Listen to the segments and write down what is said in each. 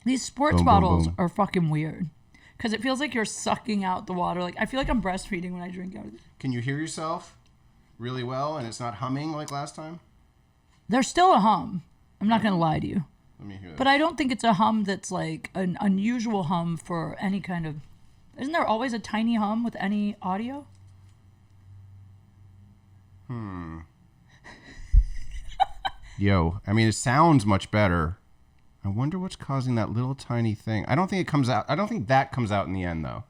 These sports bottles are fucking weird. Because it feels like you're sucking out the water. Like I feel like I'm breastfeeding when I drink out of it. Can you hear yourself really well and it's not humming like last time? There's still a hum. I'm not going to lie to you. Let me hear this. But I don't think it's a hum that's like an unusual hum for any kind of... Isn't there always a tiny hum with any audio? Yo, I mean, it sounds much better. I wonder what's causing that little tiny thing. I don't think it comes out. I don't think that comes out in the end, though.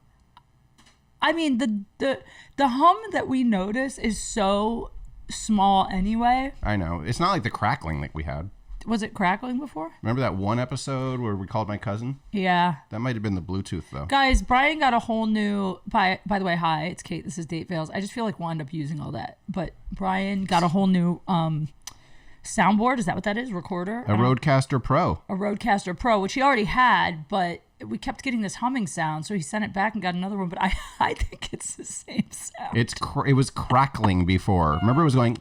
I mean, the hum that we notice is so small anyway. I know. It's not like the crackling like we had. Was it crackling before? Remember that one episode where we called my cousin? Yeah. That might have been the Bluetooth, though. Guys, Brian got a whole new... By the way, hi, it's Kate. This is DateFails. I just feel like we'll end up using all that. But Brian got a whole new soundboard. Is that what that is? Recorder? A Rodecaster Pro. A Rodecaster Pro, which he already had, but we kept getting this humming sound, so he sent it back and got another one. But I think it's the same sound. It was crackling before. Remember, it was going...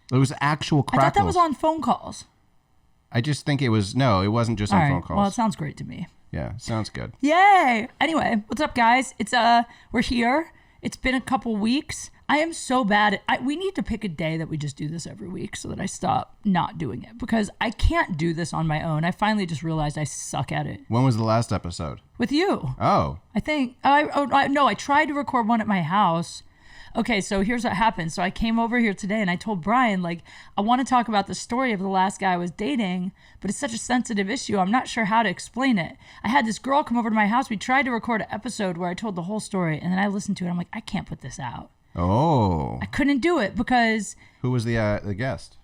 It was actual crackles. I thought that was on phone calls. I just think it was... No, it wasn't just on phone calls. Well, it sounds great to me. Yeah, sounds good. Yay! Anyway, what's up, guys? It's we're here. It's been a couple weeks. I am so bad at... we need to pick a day that we just do this every week so that I stop not doing it. Because I can't do this on my own. I finally just realized I suck at it. When was the last episode? With you. Oh. I think... No, I tried to record one at my house. Okay, so here's what happened. So I came over here today and I told Brian, like, I want to talk about the story of the last guy I was dating, but it's such a sensitive issue. I'm not sure how to explain it. I had this girl come over to my house. We tried to record an episode where I told the whole story, and then I listened to it. I'm like, I can't put this out. Oh. I couldn't do it because... Who was the guest?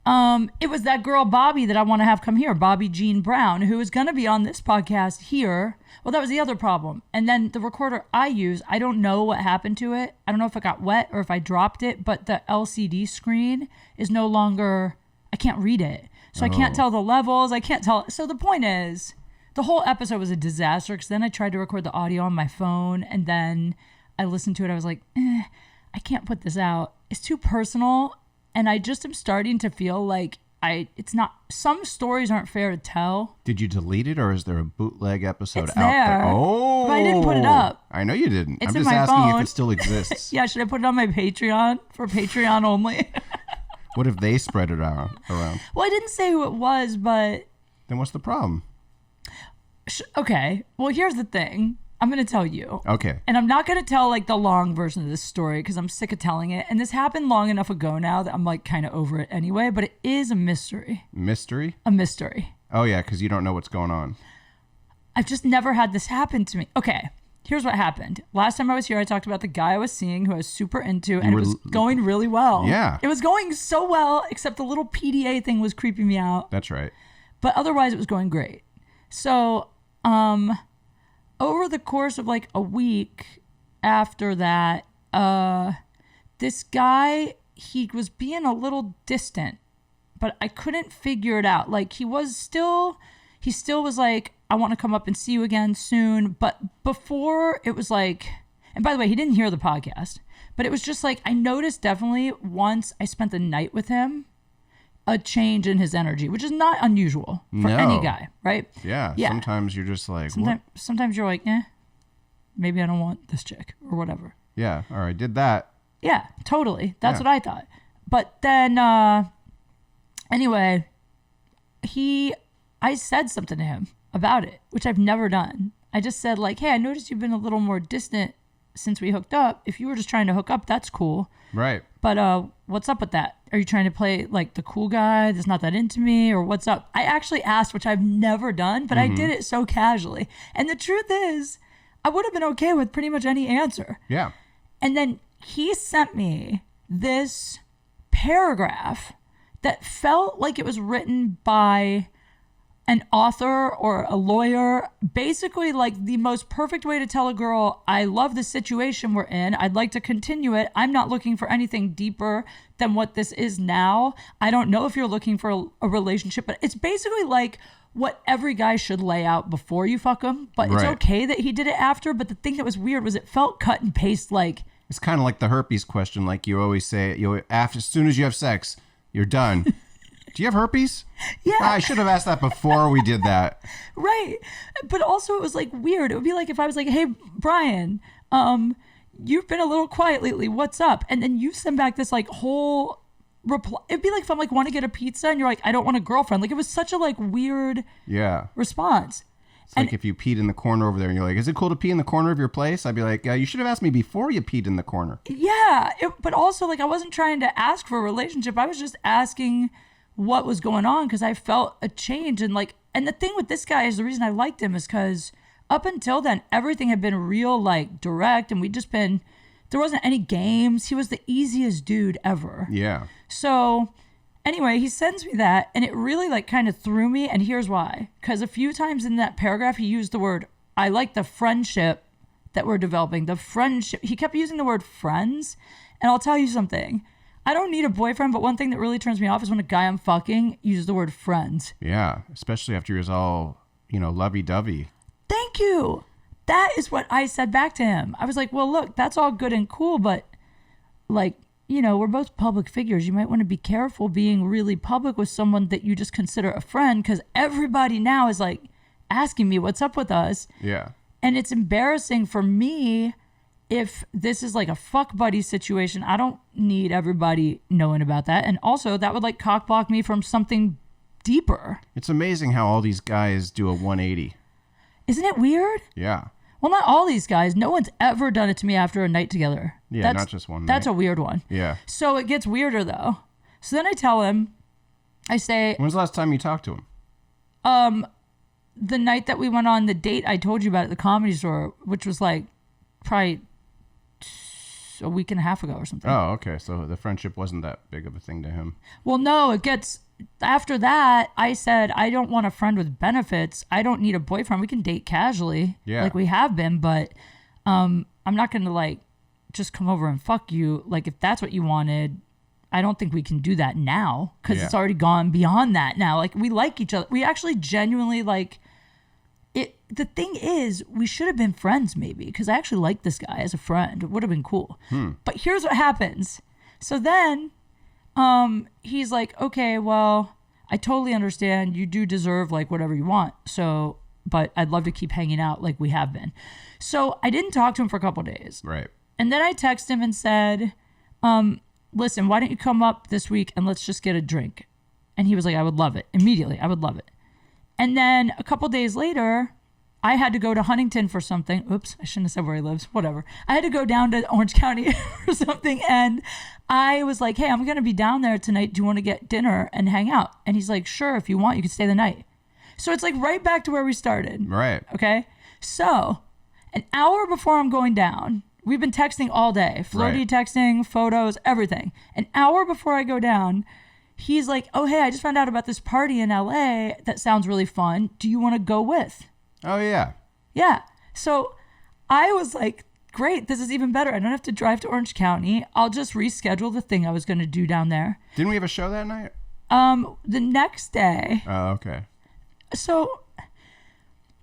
It was that girl, Bobby, that I want to have come here, Bobby Jean Brown, who is going to be on this podcast here. Well, that was the other problem. And then the recorder I use, I don't know what happened to it. I don't know if it got wet or if I dropped it, but the LCD screen is no longer, I can't read it. So I can't tell the levels. I can't tell. So the point is, the whole episode was a disaster because then I tried to record the audio on my phone and then I listened to it. I was like, I can't put this out. It's too personal. And I just am starting to feel like it's not, some stories aren't fair to tell. Did you delete it or is there a bootleg episode it's out there? Oh. But I didn't put it up. I know you didn't. It's I'm in just my asking phone. if it still exists. Yeah, should I put it on my Patreon for Patreon only? What if they spread it around? Well, I didn't say who it was, but... Then what's the problem? Okay. Well, here's the thing. I'm going to tell you. Okay. And I'm not going to tell like the long version of this story because I'm sick of telling it. And this happened long enough ago now that I'm like kind of over it anyway. But it is a mystery. Mystery? A mystery. Oh, yeah, because you don't know what's going on. I've just never had this happen to me. Okay. Here's what happened. Last time I was here, I talked about the guy I was seeing who I was super into, and it was going really well. Yeah. It was going so well, except the little PDA thing was creeping me out. That's right. But otherwise, it was going great. So, over the course of like a week after that, this guy, he was being a little distant, but I couldn't figure it out. Like he still was like, I want to come up and see you again soon. But before it was like, and by the way, he didn't hear the podcast, but it was just like, I noticed definitely once I spent the night with him, a change in his energy, which is not unusual for any guy, right? Yeah. Sometimes you're just like, sometimes you're like, maybe I don't want this chick or whatever. Yeah. Or I did that. Yeah, totally. That's what I thought. But then, anyway, I said something to him about it, which I've never done. I just said like, hey, I noticed you've been a little more distant since we hooked up. If you were just trying to hook up, that's cool. Right. But what's up with that? Are you trying to play like the cool guy that's not that into me, or what's up? I actually asked, which I've never done, but I did it so casually. And the truth is, I would have been okay with pretty much any answer. Yeah. And then he sent me this paragraph that felt like it was written by an author or a lawyer, basically like the most perfect way to tell a girl, I love the situation we're in. I'd like to continue it. I'm not looking for anything deeper than what this is now. I don't know if you're looking for a relationship, but it's basically like what every guy should lay out before you fuck him. But it's okay that he did it after. But the thing that was weird was it felt cut and paste like. It's kind of like the herpes question. Like you always say, as soon as you have sex, you're done. Do you have herpes? Yeah. I should have asked that before we did that. Right. But also it was like weird. It would be like if I was like, hey, Brian, you've been a little quiet lately. What's up? And then you send back this like whole reply. It'd be like if I'm like, want to get a pizza? And you're like, I don't want a girlfriend. Like it was such a like weird response. It's like if you peed in the corner over there and you're like, is it cool to pee in the corner of your place? I'd be like, yeah, you should have asked me before you peed in the corner. Yeah. But also like I wasn't trying to ask for a relationship. I was just asking what was going on because I felt a change. And like, and the thing with this guy is the reason I liked him is because up until then, everything had been real like direct and we'd just been, there wasn't any games. He was the easiest dude ever. Yeah. So anyway, he sends me that and it really like kind of threw me. And here's why. Because a few times in that paragraph, he used the word, I like the friendship that we're developing. The friendship. He kept using the word friends. And I'll tell you something. I don't need a boyfriend, but one thing that really turns me off is when a guy I'm fucking uses the word friends. Yeah. Especially after you're all, lovey-dovey. Thank you. That is what I said back to him. I was like, well, look, that's all good and cool, but like, we're both public figures. You might want to be careful being really public with someone that you just consider a friend because everybody now is like asking me what's up with us. Yeah. And it's embarrassing for me if this is like a fuck buddy situation. I don't need everybody knowing about that. And also that would like cock block me from something deeper. It's amazing how all these guys do a 180. Isn't it weird? Yeah. Well, not all these guys. No one's ever done it to me after a night together. Yeah, not just one night. That's a weird one. Yeah. So it gets weirder, though. So then I tell him, I say... When's the last time you talked to him? The night that we went on the date I told you about at the Comedy Store, which was like probably a week and a half ago or something. Oh, okay. So the friendship wasn't that big of a thing to him. Well, no, it gets... After that, I said, I don't want a friend with benefits. I don't need a boyfriend. We can date casually like we have been, but I'm not going to like just come over and fuck you. Like if that's what you wanted, I don't think we can do that now because it's already gone beyond that now. Like we like each other. We actually genuinely like it. The thing is, we should have been friends maybe because I actually like this guy as a friend. It would have been cool. But here's what happens. So then... he's like, okay, well, I totally understand. You do deserve like whatever you want. So, but I'd love to keep hanging out like we have been. So I didn't talk to him for a couple of days. Right. And then I texted him and said, listen, why don't you come up this week and let's just get a drink? And he was like, I would love it. Immediately, I would love it. And then a couple of days later, I had to go to Huntington for something. Oops, I shouldn't have said where he lives. Whatever. I had to go down to Orange County for something. And I was like, hey, I'm going to be down there tonight. Do you want to get dinner and hang out? And he's like, sure, if you want, you can stay the night. So it's like right back to where we started. Right. Okay. So an hour before I'm going down, we've been texting all day, flirty texting, photos, everything. An hour before I go down, he's like, oh, hey, I just found out about this party in LA that sounds really fun. Do you want to go with? Oh, yeah. Yeah. So I was like, great, this is even better. I don't have to drive to Orange County. I'll just reschedule the thing I was going to do down there. Didn't we have a show that night? The next day. Oh, okay. So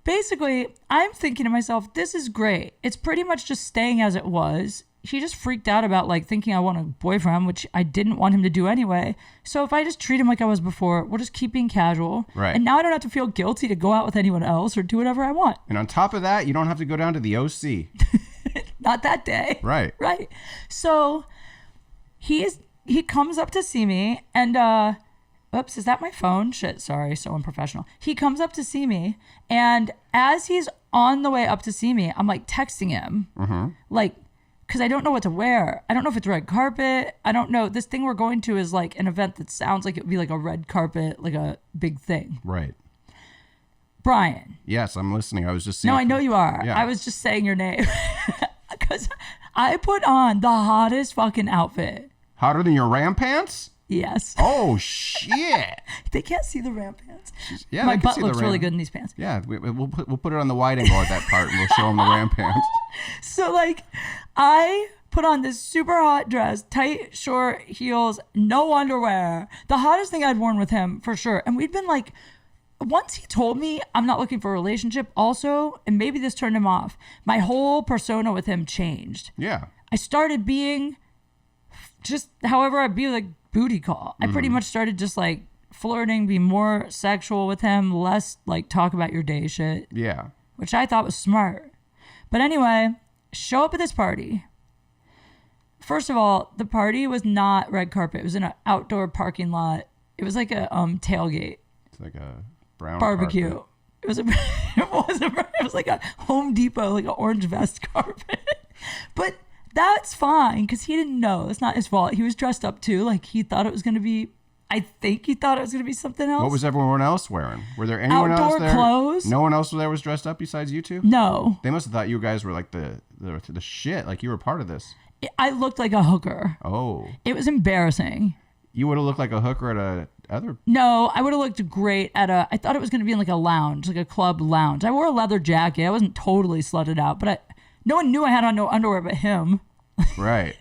basically, I'm thinking to myself, this is great. It's pretty much just staying as it was. He just freaked out about like thinking I want a boyfriend, which I didn't want him to do anyway. So if I just treat him like I was before, we'll just keep being casual. Right. And now I don't have to feel guilty to go out with anyone else or do whatever I want. And on top of that, you don't have to go down to the OC. Not that day. Right. Right. So he comes up to see me and oops, is that my phone? Shit, sorry, so unprofessional. He comes up to see me, and as he's on the way up to see me, I'm like texting him. Like, because I don't know what to wear. I don't know if it's red carpet. I don't know. This thing we're going to is like an event that sounds like it would be like a red carpet, like a big thing. Right. Brian. Yes, I'm listening. I was just saying. No, I know you are. Yeah. I was just saying your name. Because I put on the hottest fucking outfit. Hotter than your ram pants? Yes. Oh, shit. They can't see the ram pants. Yeah, my they can butt see looks the ram. really good in these pants. Yeah, we'll put it on the wide angle at that part, and we'll show them the ram pants. So, like, I put on this super hot dress, tight, short heels, no underwear. The hottest thing I'd worn with him, for sure. And we'd been like, once he told me I'm not looking for a relationship also, and maybe this turned him off, my whole persona with him changed. Yeah. I started being just however I'd be like booty call. I pretty much started just like flirting, be more sexual with him, less like talk about your day shit. Yeah. Which I thought was smart. But anyway, show up at this party. First of all, the party was not red carpet. It was in an outdoor parking lot. It was like a tailgate. It's like a brown barbecue. carpet. It was like a Home Depot, like an orange vest carpet. But that's fine because he didn't know. It's not his fault. He was dressed up too. Like he thought it was going to be, I think he thought it was going to be something else. What was everyone else wearing? Were there anyone Outdoor else there? clothes. No one else there was dressed up besides you two? No. They must have thought you guys were like the shit. Like you were part of this. I looked like a hooker. Oh. It was embarrassing. You would have looked like a hooker at a other. No, I would have looked great at I thought it was going to be in like a lounge, like a club lounge. I wore a leather jacket. I wasn't totally slutted out, but no one knew I had on no underwear but him. Right.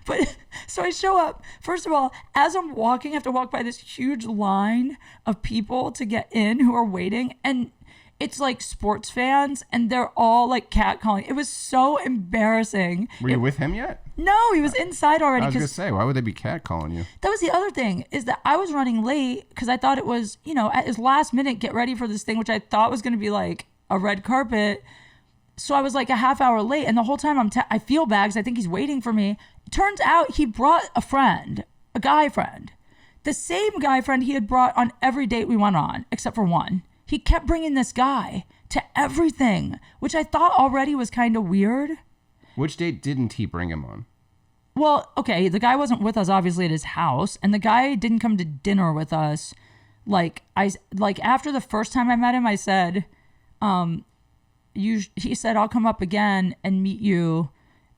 But so I show up. First of all, as I'm walking, I have to walk by this huge line of people to get in who are waiting. And it's like sports fans and they're all like catcalling. It was so embarrassing. Were you with him yet? No, he was inside already. I was going to say, why would they be catcalling you? That was the other thing, is that I was running late because I thought it was, at his last minute, get ready for this thing, which I thought was going to be like a red carpet. So I was like a half hour late. And the whole time I feel bad because I think he's waiting for me. It turns out he brought a friend, a guy friend. The same guy friend he had brought on every date we went on, except for one. He kept bringing this guy to everything, which I thought already was kind of weird. Which date didn't he bring him on? Well, okay, the guy wasn't with us obviously at his house, and the guy didn't come to dinner with us. Like after the first time I met him, I said, he said, I'll come up again and meet you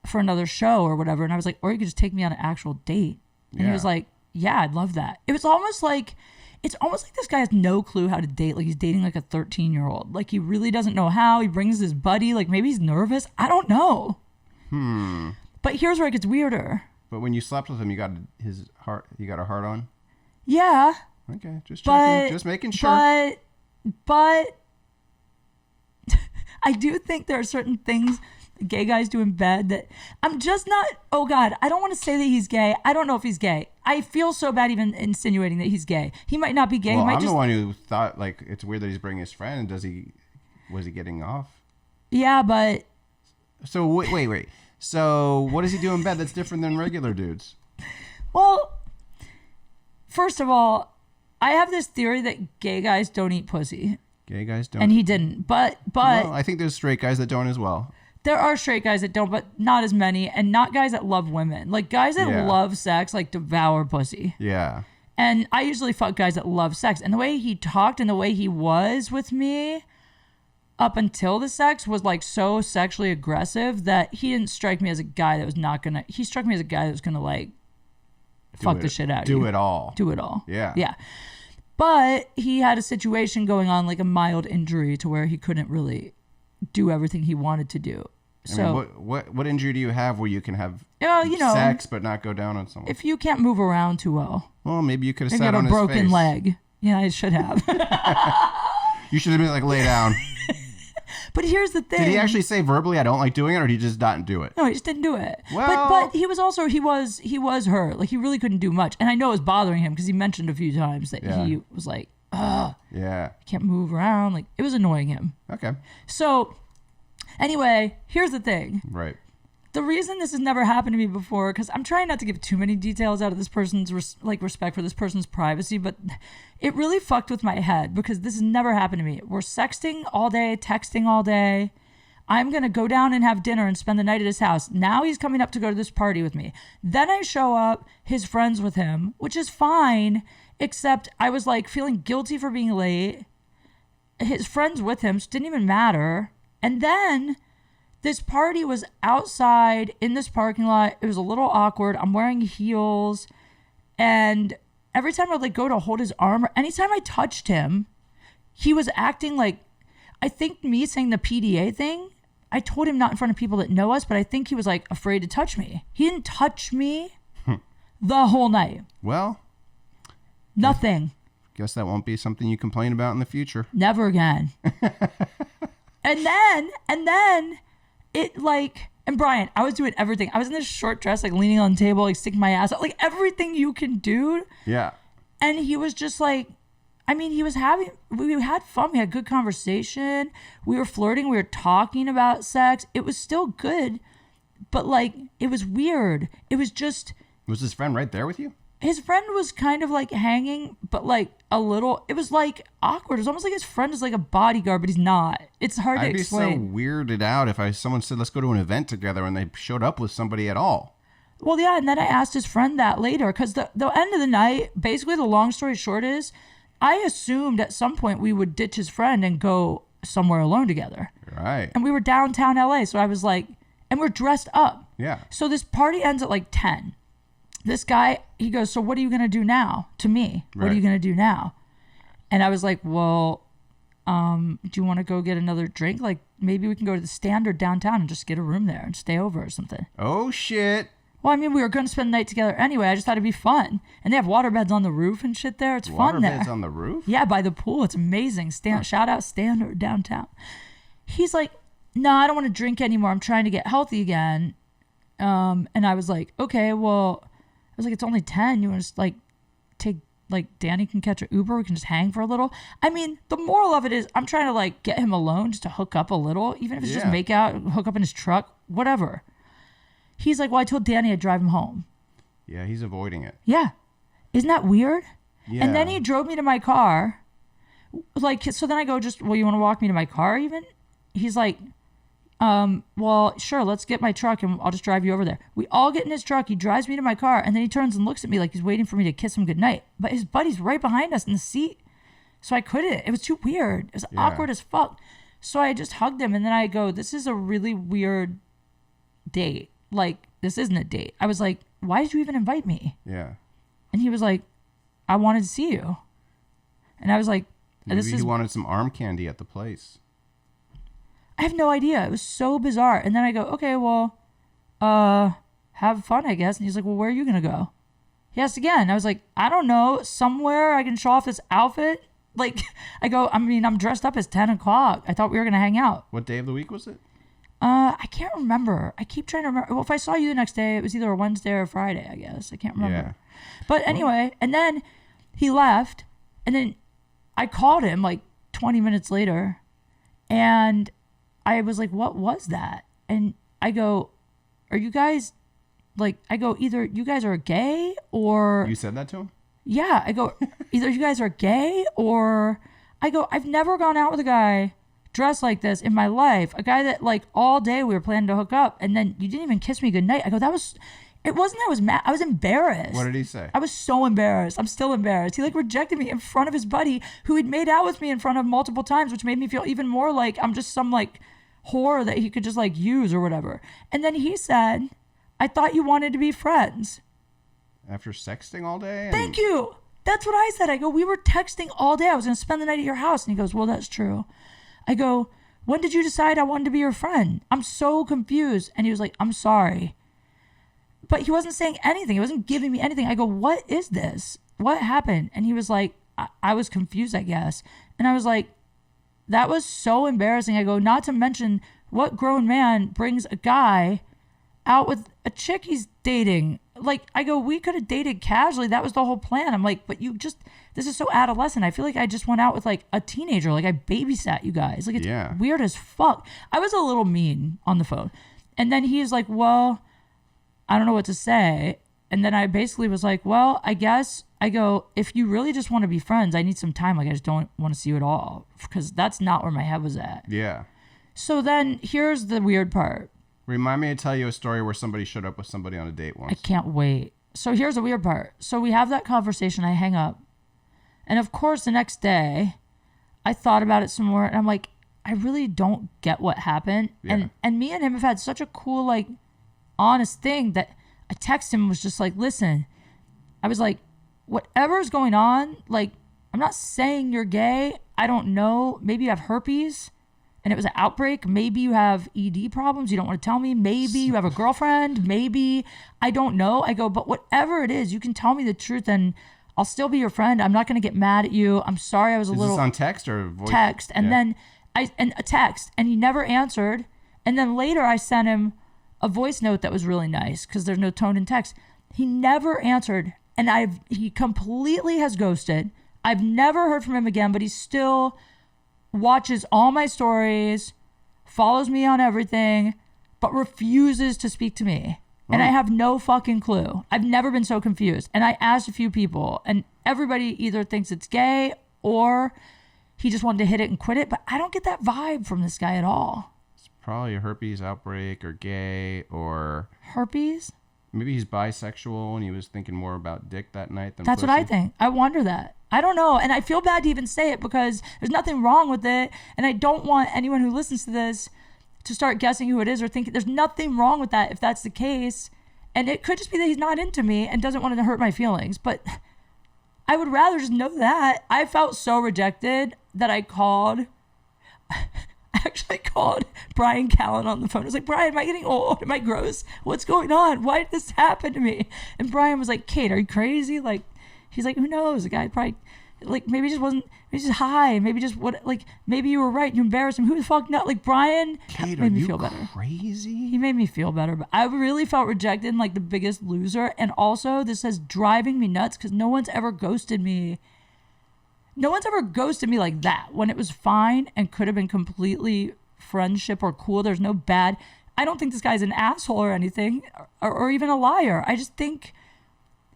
for another show or whatever. And I was like, or you could just take me on an actual date. And he was like, yeah, I'd love that. It's almost like this guy has no clue how to date. Like he's dating like a 13-year-old. Like he really doesn't know how. He brings his buddy. Like maybe he's nervous. I don't know. But here's where it gets weirder. But when you slept with him, you got his heart. You got a heart on. Yeah. Okay, just checking, just making sure. But I do think there are certain things gay guys do in bed that I'm just not. Oh God, I don't want to say that he's gay. I don't know if he's gay. I feel so bad even insinuating that he's gay. He might not be gay. Well, he might I'm just... the one who thought like it's weird that he's bringing his friend. Was he getting off? Yeah, but. So wait. So what does he do in bed that's different than regular dudes? Well, first of all, I have this theory that gay guys don't eat pussy. Gay guys don't. And he didn't. But well, I think there's straight guys that don't as well. There are straight guys that don't, but not as many, and not guys that love women. Like guys that love sex, like devour pussy. Yeah. And I usually fuck guys that love sex. And the way he talked and the way he was with me up until the sex was like so sexually aggressive that he didn't strike me as a guy that was not gonna. He struck me as a guy that was gonna like fuck the shit out of you. Do it all. Do it all. Yeah. Yeah. But he had a situation going on, like a mild injury to where he couldn't really do everything he wanted to do. So I mean, what injury do you have where you can have sex but not go down on someone? If you can't move around too well. Well, maybe you could have maybe sat you on have a his broken face. leg. Yeah, I should have. You should have been like, lay down. But here's the thing. Did he actually say verbally, I don't like doing it, or did he just not do it? No, he just didn't do it. Well, but he was also, he was hurt. Like he really couldn't do much. And I know it was bothering him because he mentioned a few times that he was like, ugh. Yeah. He can't move around. Like it was annoying him. Okay. So anyway, here's the thing. Right. The reason this has never happened to me before, because I'm trying not to give too many details out of this person's respect for this person's privacy, but it really fucked with my head because this has never happened to me. We're sexting all day, texting all day. I'm going to go down and have dinner and spend the night at his house. Now he's coming up to go to this party with me. Then I show up, his friends with him, which is fine, except I was like feeling guilty for being late. His friends with him, so it didn't even matter. And then this party was outside in this parking lot. It was a little awkward. I'm wearing heels. And every time I'd like go to hold his arm, or anytime I touched him, he was acting like, I think me saying the PDA thing, I told him not in front of people that know us, but I think he was like afraid to touch me. He didn't touch me the whole night. Well. Nothing. Guess that won't be something you complain about in the future. Never again. And then it like, and Brian, I was doing everything. I was in this short dress, like leaning on the table, like sticking my ass out, like everything you can do. Yeah. And he was just like, I mean, we had fun. We had good conversation. We were flirting. We were talking about sex. It was still good, but like, it was weird. It was just. Was his friend right there with you? His friend was kind of like hanging, but like a little, it was like awkward. It was almost like his friend is like a bodyguard, but he's not. It's hard to explain. I'd be so weirded out if someone said, let's go to an event together and they showed up with somebody at all. Well, yeah. And then I asked his friend that later because the end of the night, basically the long story short is I assumed at some point we would ditch his friend and go somewhere alone together. Right. And we were downtown LA. So I was like, and we're dressed up. Yeah. So this party ends at like 10. This guy, he goes, so what are you going to do now? To me, what are you going to do now? And I was like, well, do you want to go get another drink? Like maybe we can go to the Standard downtown and just get a room there and stay over or something. Oh, shit. Well, I mean, we were going to spend the night together anyway. I just thought it'd be fun. And they have water beds on the roof and shit there. It's fun there. Water beds on the roof? Yeah, by the pool. It's amazing. Shout out Standard downtown. He's like, no, I don't want to drink anymore. I'm trying to get healthy again. And I was like, okay, well, I was like, it's only 10. You want to just like take, like Danny can catch an Uber. We can just hang for a little. I mean, the moral of it is I'm trying to like get him alone just to hook up a little, even if it's just make out, hook up in his truck, whatever. He's like, well, I told Danny I'd drive him home. Yeah, he's avoiding it. Yeah. Isn't that weird? Yeah. And then he drove me to my car. Like, so then I go, well, you want to walk me to my car even? He's like, well, sure, let's get my truck and I'll just drive you over there. We all get in his truck. He drives me to my car and then he turns and looks at me like he's waiting for me to kiss him goodnight. But his buddy's right behind us in the seat. So I couldn't. It was too weird. It was awkward as fuck. So I just hugged him and then I go, this is a really weird date. Like, this isn't a date. I was like, why did you even invite me? Yeah. And he was like, I wanted to see you. And I was like, Maybe he wanted some arm candy at the place. I have no idea. It was so bizarre. And then I go, okay, well, have fun, I guess. And he's like, well, where are you going to go? He asked again. I was like, I don't know. Somewhere I can show off this outfit. Like, I go, I mean, I'm dressed up as 10 o'clock. I thought we were going to hang out. What day of the week was it? I can't remember. I keep trying to remember. Well, if I saw you the next day, it was either a Wednesday or a Friday, I guess. I can't remember. Yeah. But anyway, and then he left, and then I called him like 20 minutes later, and I was like, what was that? And I go, are you guys, like, I go, either you guys are gay or... You said that to him? Yeah. I go, either you guys are gay or... I go, I've never gone out with a guy dressed like this in my life. A guy that like all day we were planning to hook up and then you didn't even kiss me goodnight. I go, it wasn't that I was mad. I was embarrassed. What did he say? I was so embarrassed. I'm still embarrassed. He like rejected me in front of his buddy who had made out with me in front of multiple times, which made me feel even more like I'm just some like whore that he could just like use or whatever. And then he said, I thought you wanted to be friends. After sexting all day? Thank you. That's what I said. I go, we were texting all day. I was going to spend the night at your house. And he goes, well, that's true. I go, when did you decide I wanted to be your friend? I'm so confused. And he was like, I'm sorry. But he wasn't saying anything. He wasn't giving me anything. I go, what is this? What happened? And he was like, I was confused, I guess. And I was like, that was so embarrassing. I go, not to mention what grown man brings a guy out with a chick he's dating? Like, I go, we could have dated casually. That was the whole plan. I'm like, but this is so adolescent. I feel like I just went out with like a teenager. Like I babysat you guys. Like it's weird as fuck. I was a little mean on the phone. And then he's like, well, I don't know what to say. And then I basically was like, well, I guess I go, if you really just want to be friends, I need some time. Like I just don't want to see you at all because that's not where my head was at. Yeah. So then here's the weird part. Remind me to tell you a story where somebody showed up with somebody on a date once. I can't wait. So here's the weird part. So we have that conversation. I hang up. And of course, the next day, I thought about it some more. And I'm like, I really don't get what happened. Yeah. And me and him have had such a cool, like, honest thing that I texted him was just like, listen, I was like, whatever's going on, like, I'm not saying you're gay. I don't know. Maybe you have herpes. And it was an outbreak. Maybe you have ED problems. You don't want to tell me. Maybe you have a girlfriend. Maybe. I don't know. I go, but whatever it is, you can tell me the truth and I'll still be your friend. I'm not going to get mad at you. I'm sorry I was a little... Is this on text or voice? Text. And then a text. And he never answered. And then later I sent him a voice note that was really nice because there's no tone in text. He never answered. And he completely has ghosted. I've never heard from him again, but he still watches all my stories, follows me on everything, but refuses to speak to me. And I have no fucking clue. I've never been so confused. And I asked a few people, and everybody either thinks it's gay or he just wanted to hit it and quit it. But I don't get that vibe from this guy at all. It's probably a herpes outbreak or gay or... Herpes? Maybe he's bisexual and he was thinking more about dick that night than That's pussy. what I think. I wonder that. I don't know. And I feel bad to even say it because there's nothing wrong with it. And I don't want anyone who listens to this to start guessing who it is or thinking there's nothing wrong with that if that's the case. And it could just be that he's not into me and doesn't want to hurt my feelings. But I would rather just know that. I felt so rejected that I called. I actually called Brian Callen on the phone. I was like, Brian, am I getting old? Am I gross? What's going on? Why did this happen to me? And Brian was like, Kate, are you crazy? Like, he's like, who knows? The guy probably, like, maybe he just wasn't, maybe just high. Maybe just what, like, maybe you were right. You embarrassed him. Who the fuck knows? Like, Brian Kate, made me are feel you better. crazy? He made me feel better. But I really felt rejected and like the biggest loser. And also, this is driving me nuts because no one's ever ghosted me. No one's ever ghosted me like that when it was fine and could have been completely friendship or cool. There's no bad. I don't think this guy's an asshole or anything or even a liar. I just think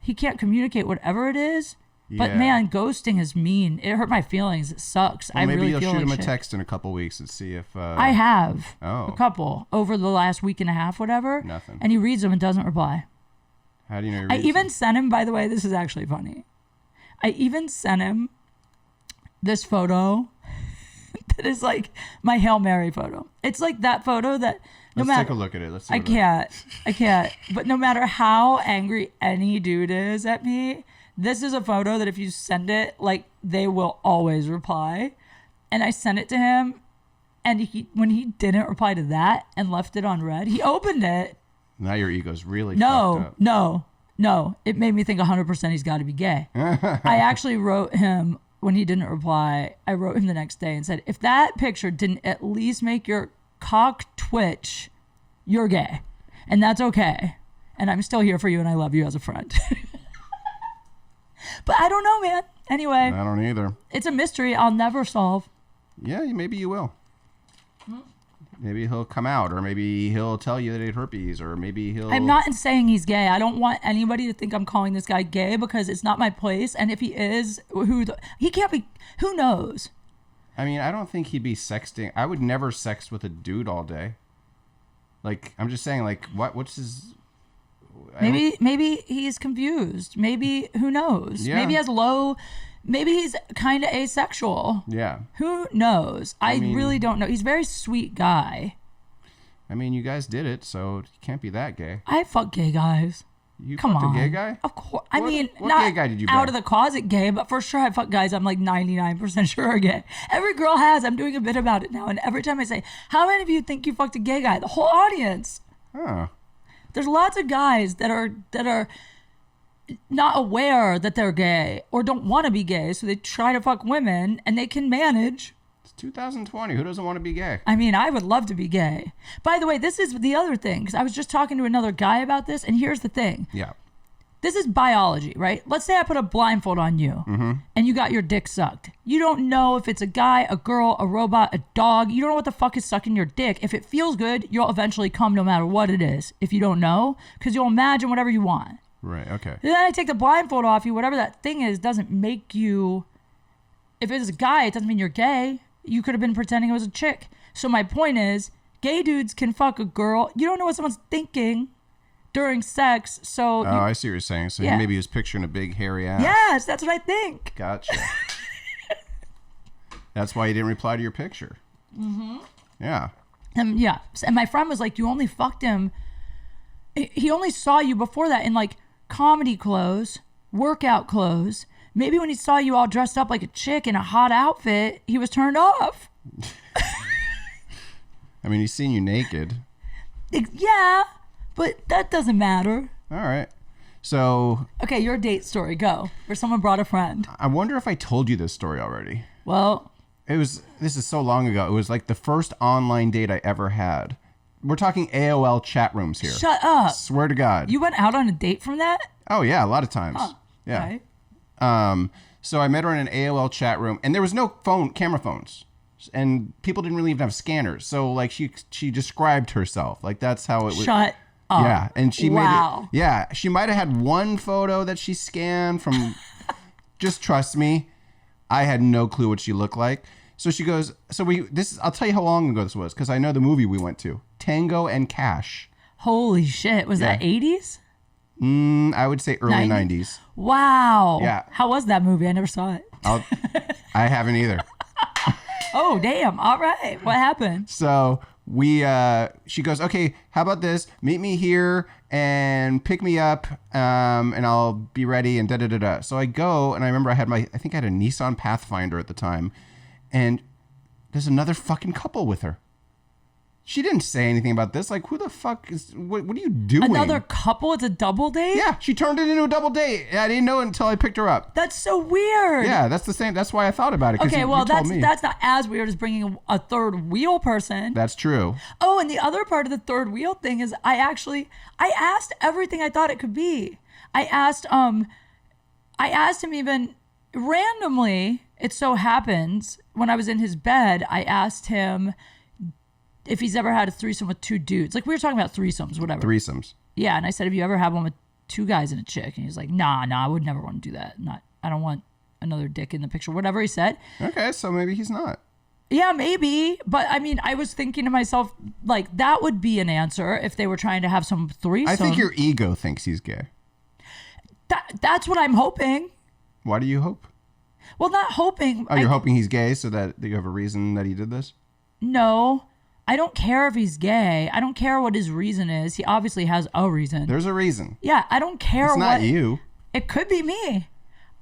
he can't communicate whatever it is. But Yeah. man, ghosting is mean. It hurt my feelings. It sucks. Well, I maybe really you'll feel shoot like him a shit. text in a couple weeks and see if... I have Oh. a couple over the last week and a half, whatever. Nothing. And he reads them and doesn't reply. How do you know he I reads even them? sent him, by the way, this is actually funny. I even sent him this photo that is like my Hail Mary photo. It's like that photo that Let's take a look at it. Let's see I what it- can't. But no matter how angry any dude is at me, this is a photo that if you send it, like they will always reply. And I sent it to him, and when he didn't reply to that and left it on red, he opened it. Now your ego's really fucked up. No. It made me think 100% he's got to be gay. I actually wrote him when he didn't reply. I wrote him the next day and said, if that picture didn't at least make your cock twitch, you're gay. And that's okay. And I'm still here for you and I love you as a friend. But I don't know, man. Anyway, I don't either. it's a mystery I'll never solve. Yeah, maybe you will. Maybe he'll come out, or maybe he'll tell you that he had herpes, or maybe he'll... I'm not saying he's gay. I don't want anybody to think I'm calling this guy gay because it's not my place. And if he is, he can't be. Who knows? I mean, I don't think he'd be sexting. I would never sext with a dude all day. Like, I'm just saying, like, what's his... Maybe he's confused. Maybe who knows? Yeah. Maybe he has low. Maybe he's kind of asexual. Yeah. Who knows? I mean- really don't know. He's a very sweet guy. I mean, you guys did it, so it can't be that gay. I fuck gay guys. You Come fucked on. a gay guy? Of course. I What- mean, what not gay guy did you out bang? of the closet gay, but for sure I fuck guys I'm like 99% sure are gay. Every girl has. I'm doing a bit about it now. And every time I say, how many of you think you fucked a gay guy? The whole audience. Huh. There's lots of guys that are not aware that they're gay or don't want to be gay, so they try to fuck women and they can manage. It's 2020. Who doesn't want to be gay? I mean, I would love to be gay. By the way, this is the other thing, because I was just talking to another guy about this, and here's the thing. Yeah. This is biology, right? Let's say I put a blindfold on you and you got your dick sucked. You don't know if it's a guy, a girl, a robot, a dog. You don't know what the fuck is sucking your dick. If it feels good, you'll eventually come no matter what it is. If you don't know, because you'll imagine whatever you want. Right, okay. Then I take the blindfold off you, whatever that thing is doesn't make you, if it's a guy, it doesn't mean you're gay. You could have been pretending it was a chick. So my point is, gay dudes can fuck a girl. You don't know what someone's thinking during sex, so... Oh, I see what you're saying. So Yeah. maybe he was picturing a big hairy ass. Yes, that's what I think. Gotcha. That's why he didn't reply to your picture. Mm-hmm. Yeah. Yeah. And my friend was like, you only fucked him. He only saw you before that in like comedy clothes, workout clothes. Maybe when he saw you all dressed up like a chick in a hot outfit, he was turned off. I mean, he's seen you naked. Yeah, but that doesn't matter. All right. So Okay, your date story, go. Where someone brought a friend. I wonder if I told you this story already. Well, This is so long ago. It was like the first online date I ever had. We're talking AOL chat rooms here. shut up. Swear to God. You went out on a date from that? Oh yeah, a lot of times. Yeah. Right? So I met her in an AOL chat room, and there was no camera phones, and people didn't really even have scanners. So like she described herself, like that's how it was. Shut up. Yeah, and she made Wow. it. Yeah, she might have had one photo that she scanned from. Just trust me, I had no clue what she looked like. So she goes. I'll tell you how long ago this was because I know the movie we went to, Tango and Cash. Holy shit! Was that 80s? I would say early 90s. Wow. Yeah. How was that movie? I never saw it. I haven't either. Oh, damn. All right. What happened? So she goes, okay, how about this? Meet me here and pick me up, and I'll be ready and da-da-da-da. So I go, and I remember I think I had a Nissan Pathfinder at the time, and there's another fucking couple with her. She didn't say anything about this. Like, who the fuck what are you doing? Another couple? It's a double date? Yeah, she turned it into a double date. I didn't know it until I picked her up. That's so weird. Yeah, that's the same. That's why I thought about it. Okay, well, that's not as weird as bringing a third wheel person. That's true. Oh, and the other part of the third wheel thing is I asked everything I thought it could be. I asked him even randomly, it so happens, when I was in his bed, I asked him if he's ever had a threesome with two dudes. Like, we were talking about threesomes, whatever. Threesomes. Yeah, and I said, have you ever had one with two guys and a chick? And he's like, nah, I would never want to do that. I don't want another dick in the picture, whatever he said. Okay, so maybe he's not. Yeah, maybe. But I mean, I was thinking to myself, like, that would be an answer if they were trying to have some threesome. I think your ego thinks he's gay. That's what I'm hoping. Why do you hope? Well, not hoping. Oh, you're hoping he's gay so that you have a reason that he did this? No. I don't care if he's gay. I don't care what his reason is. He obviously has a reason. There's a reason. Yeah, I don't care it's not you. It could be me.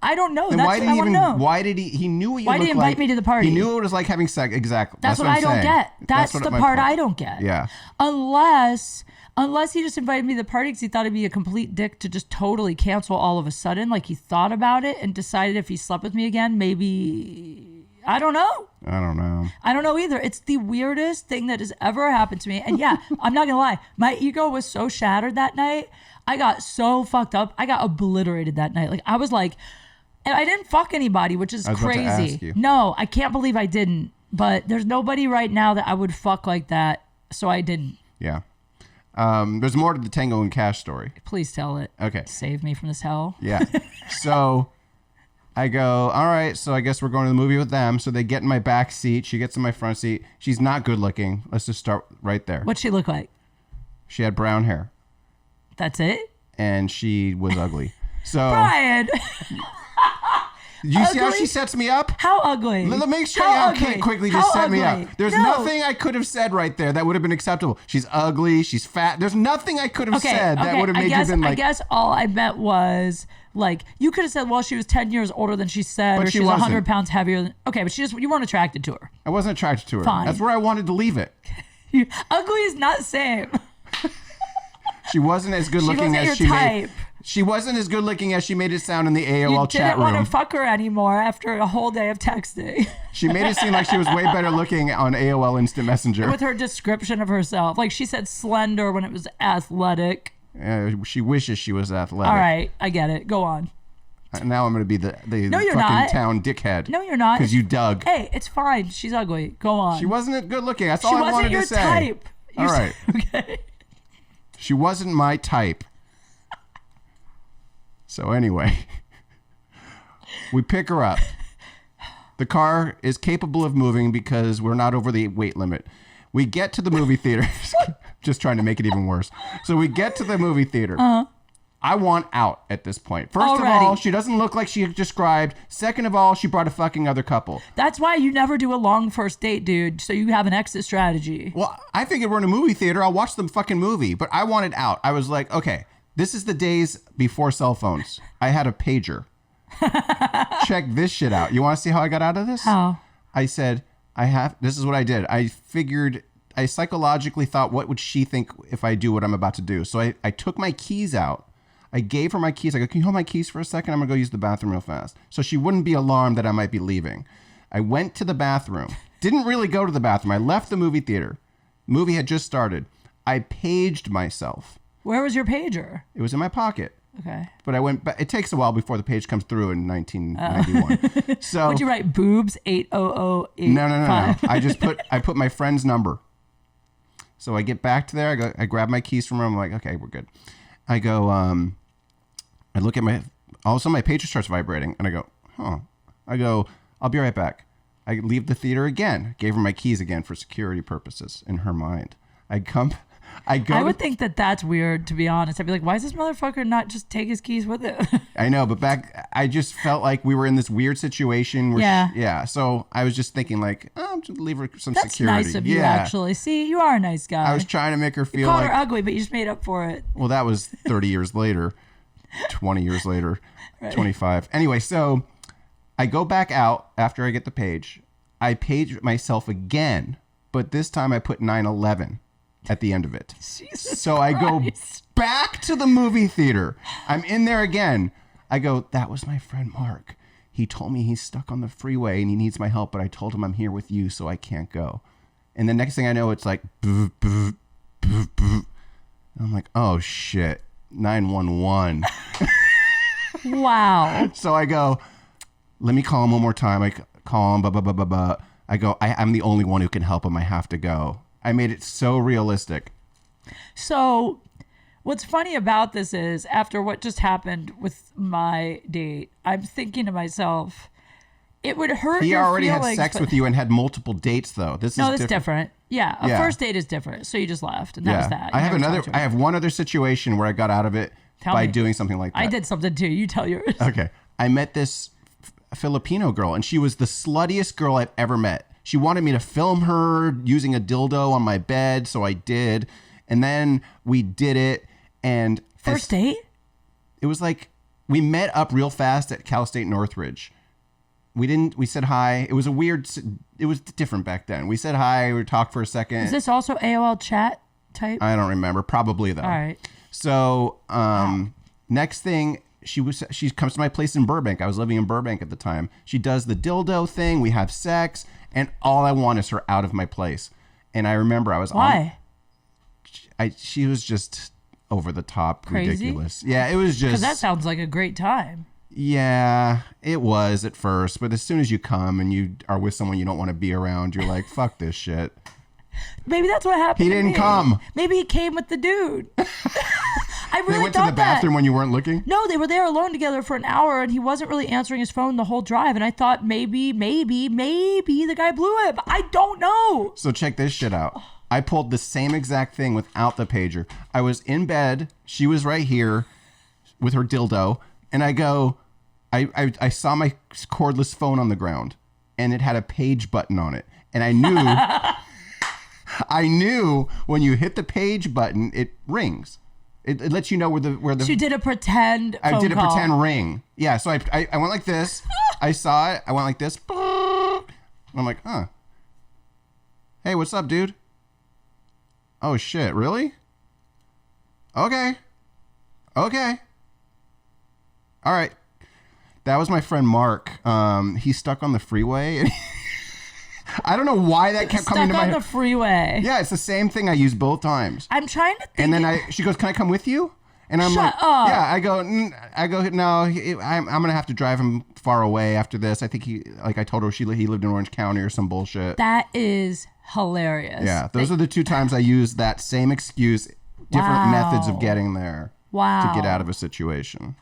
I don't know. Then That's what I want to know. Why did he knew what you Why looked did he invite me to the party? He knew it was like having sex. Exactly. That's what I don't get. That's the part I don't get. Yeah. Unless he just invited me to the party because he thought it'd be a complete dick to just totally cancel all of a sudden. Like he thought about it and decided if he slept with me again, maybe... I don't know. I don't know. I don't know either. It's the weirdest thing that has ever happened to me. And yeah, I'm not going to lie. My ego was so shattered that night. I got so fucked up. I got obliterated that night. Like I was like, and I didn't fuck anybody, which is crazy. About to ask you. No, I can't believe I didn't. But there's nobody right now that I would fuck like that. So I didn't. Yeah. There's more to the Tango and Cash story. Please tell it. Okay. Save me from this hell. Yeah. So I go, all right, so I guess we're going to the movie with them. So they get in my back seat. She gets in my front seat. She's not good looking. Let's just start right there. What'd she look like? She had brown hair. That's it? And she was ugly. So Brian! You see how she sets me up? How ugly? Let me make sure How you can't ugly? quickly How just set me ugly? up. There's No. nothing I could have said right there that would have been acceptable. She's ugly. She's fat. There's nothing I could have said that would have made you been like. I guess all I meant was like you could have said, well, she was 10 years older than she said, But or she she's wasn't. 100 pounds heavier. But you weren't attracted to her. I wasn't attracted to her. Fine. That's where I wanted to leave it. Ugly is not same. She wasn't as good looking wasn't as your she type. made. She wasn't as good looking as she made it sound in the You AOL chat didn't want room. to fuck her anymore after a whole day of texting. She made it seem like she was way better looking on AOL Instant Messenger. With her description of herself. Like she said slender when it was athletic. She wishes she was athletic. All right, I get it. Go on. Now I'm going to be the No, you're fucking not. town dickhead. No, you're not. Because you dug. Hey, it's fine. She's ugly. Go on. She wasn't good looking. That's She all I wasn't wanted your to say. type. All right. Okay. She wasn't my type. So anyway, we pick her up. The car is capable of moving because we're not over the weight limit. We get to the movie theater. Just trying to make it even worse. So we get to the movie theater. I want out at this point. First of all, she doesn't look like she described. Second of all, she brought a fucking other couple. That's why you never do a long first date, dude. So you have an exit strategy. Well, I think if we're in a movie theater, I'll watch the fucking movie. But I wanted out. I was like, okay, this is the days before cell phones. I had a pager. Check this shit out. You want to see how I got out of this? How? I said, this is what I did. I psychologically thought, what would she think if I do what I'm about to do? So I took my keys out. I gave her my keys. I go, can you hold my keys for a second? I'm going to go use the bathroom real fast. So she wouldn't be alarmed that I might be leaving. I went to the bathroom. Didn't really go to the bathroom. I left the movie theater. Movie had just started. I paged myself. Where was your pager? It was in my pocket. Okay. But I went back. It takes a while before the page comes through in 1991. So would you write boobs 80085? No. I put my friend's number. So I get back to there. I grab my keys from her. I'm like, okay, we're good. I go, I look at all of a sudden my pager starts vibrating and I go, huh. I go, I'll be right back. I leave the theater again. Gave her my keys again for security purposes in her mind. I would think that that's weird, to be honest. I'd be like, why does this motherfucker not just take his keys with him? I know, but I just felt like we were in this weird situation. Where yeah. So I was just thinking like, I'm just leave her some that's security. That's nice of you, actually. See, you are a nice guy. I was trying to make her feel you called her ugly, but you just made up for it. Well, that was 30 years later, 20 years later, right. 25. Anyway, so I go back out after I get the page. I page myself again, but this time I put 9/11 at the end of it. So I go back to the movie theater. I'm in there again. I go, that was my friend Mark. He told me he's stuck on the freeway and he needs my help, but I told him I'm here with you, so I can't go. And the next thing I know, it's like, boo, boo, boo, boo. I'm like, oh shit, 911. Wow. So I go, let me call him one more time. I call him, blah, blah, blah, blah, blah. I go, I'm the only one who can help him. I have to go. I made it so realistic. So what's funny about this is after what just happened with my date, I'm thinking to myself, it would hurt He your already feelings, had sex with you and had multiple dates, though. This is different. Yeah, a first date is different. So you just left, and that was that. I have one other situation where I got out of it by doing something like that. I did something too. You tell yours. Okay. I met this Filipino girl, and she was the sluttiest girl I've ever met. She wanted me to film her using a dildo on my bed, so I did. And then we did it. And first date? It was like we met up real fast at Cal State Northridge. We said hi. It was different back then. We said hi. We talked for a second. Is this also AOL chat type? I don't remember. Probably though. All right. So next thing, she comes to my place in Burbank. I was living in Burbank at the time. She does the dildo thing. We have sex. And all I want is her out of my place. And I remember I was Why? She was just over the top, crazy? Ridiculous. Yeah, it was just. Because that sounds like a great time. Yeah, it was at first. But as soon as you come and you are with someone you don't want to be around, you're like, fuck this shit. Maybe that's what happened. He didn't come. Maybe he came with the dude. I really They went to the bathroom when you weren't looking? No, they were there alone together for an hour, and he wasn't really answering his phone the whole drive. And I thought maybe the guy blew it. But I don't know. So check this shit out. I pulled the same exact thing without the pager. I was in bed. She was right here with her dildo. And I go, I saw my cordless phone on the ground, and it had a page button on it. And I knew, I knew when you hit the page button, it rings. It lets you know where the. She did a pretend. I did a call. pretend ring. Yeah, so I went like this. I saw it. I went like this. I'm like, huh. Hey, what's up, dude? Oh shit, really? Okay. All right. That was my friend Mark. He's stuck on the freeway. I don't know why that kept coming to my head. Stuck on the freeway. Yeah, it's the same thing I used both times. I'm trying to think. And then she goes, "Can I come with you?" And I'm Shut like, up. "Yeah." I go, "No, I'm gonna have to drive him far away after this." I think I told her he lived in Orange County or some bullshit. That is hilarious. Yeah, those are the two times I used that same excuse, different methods of getting there. Wow. To get out of a situation.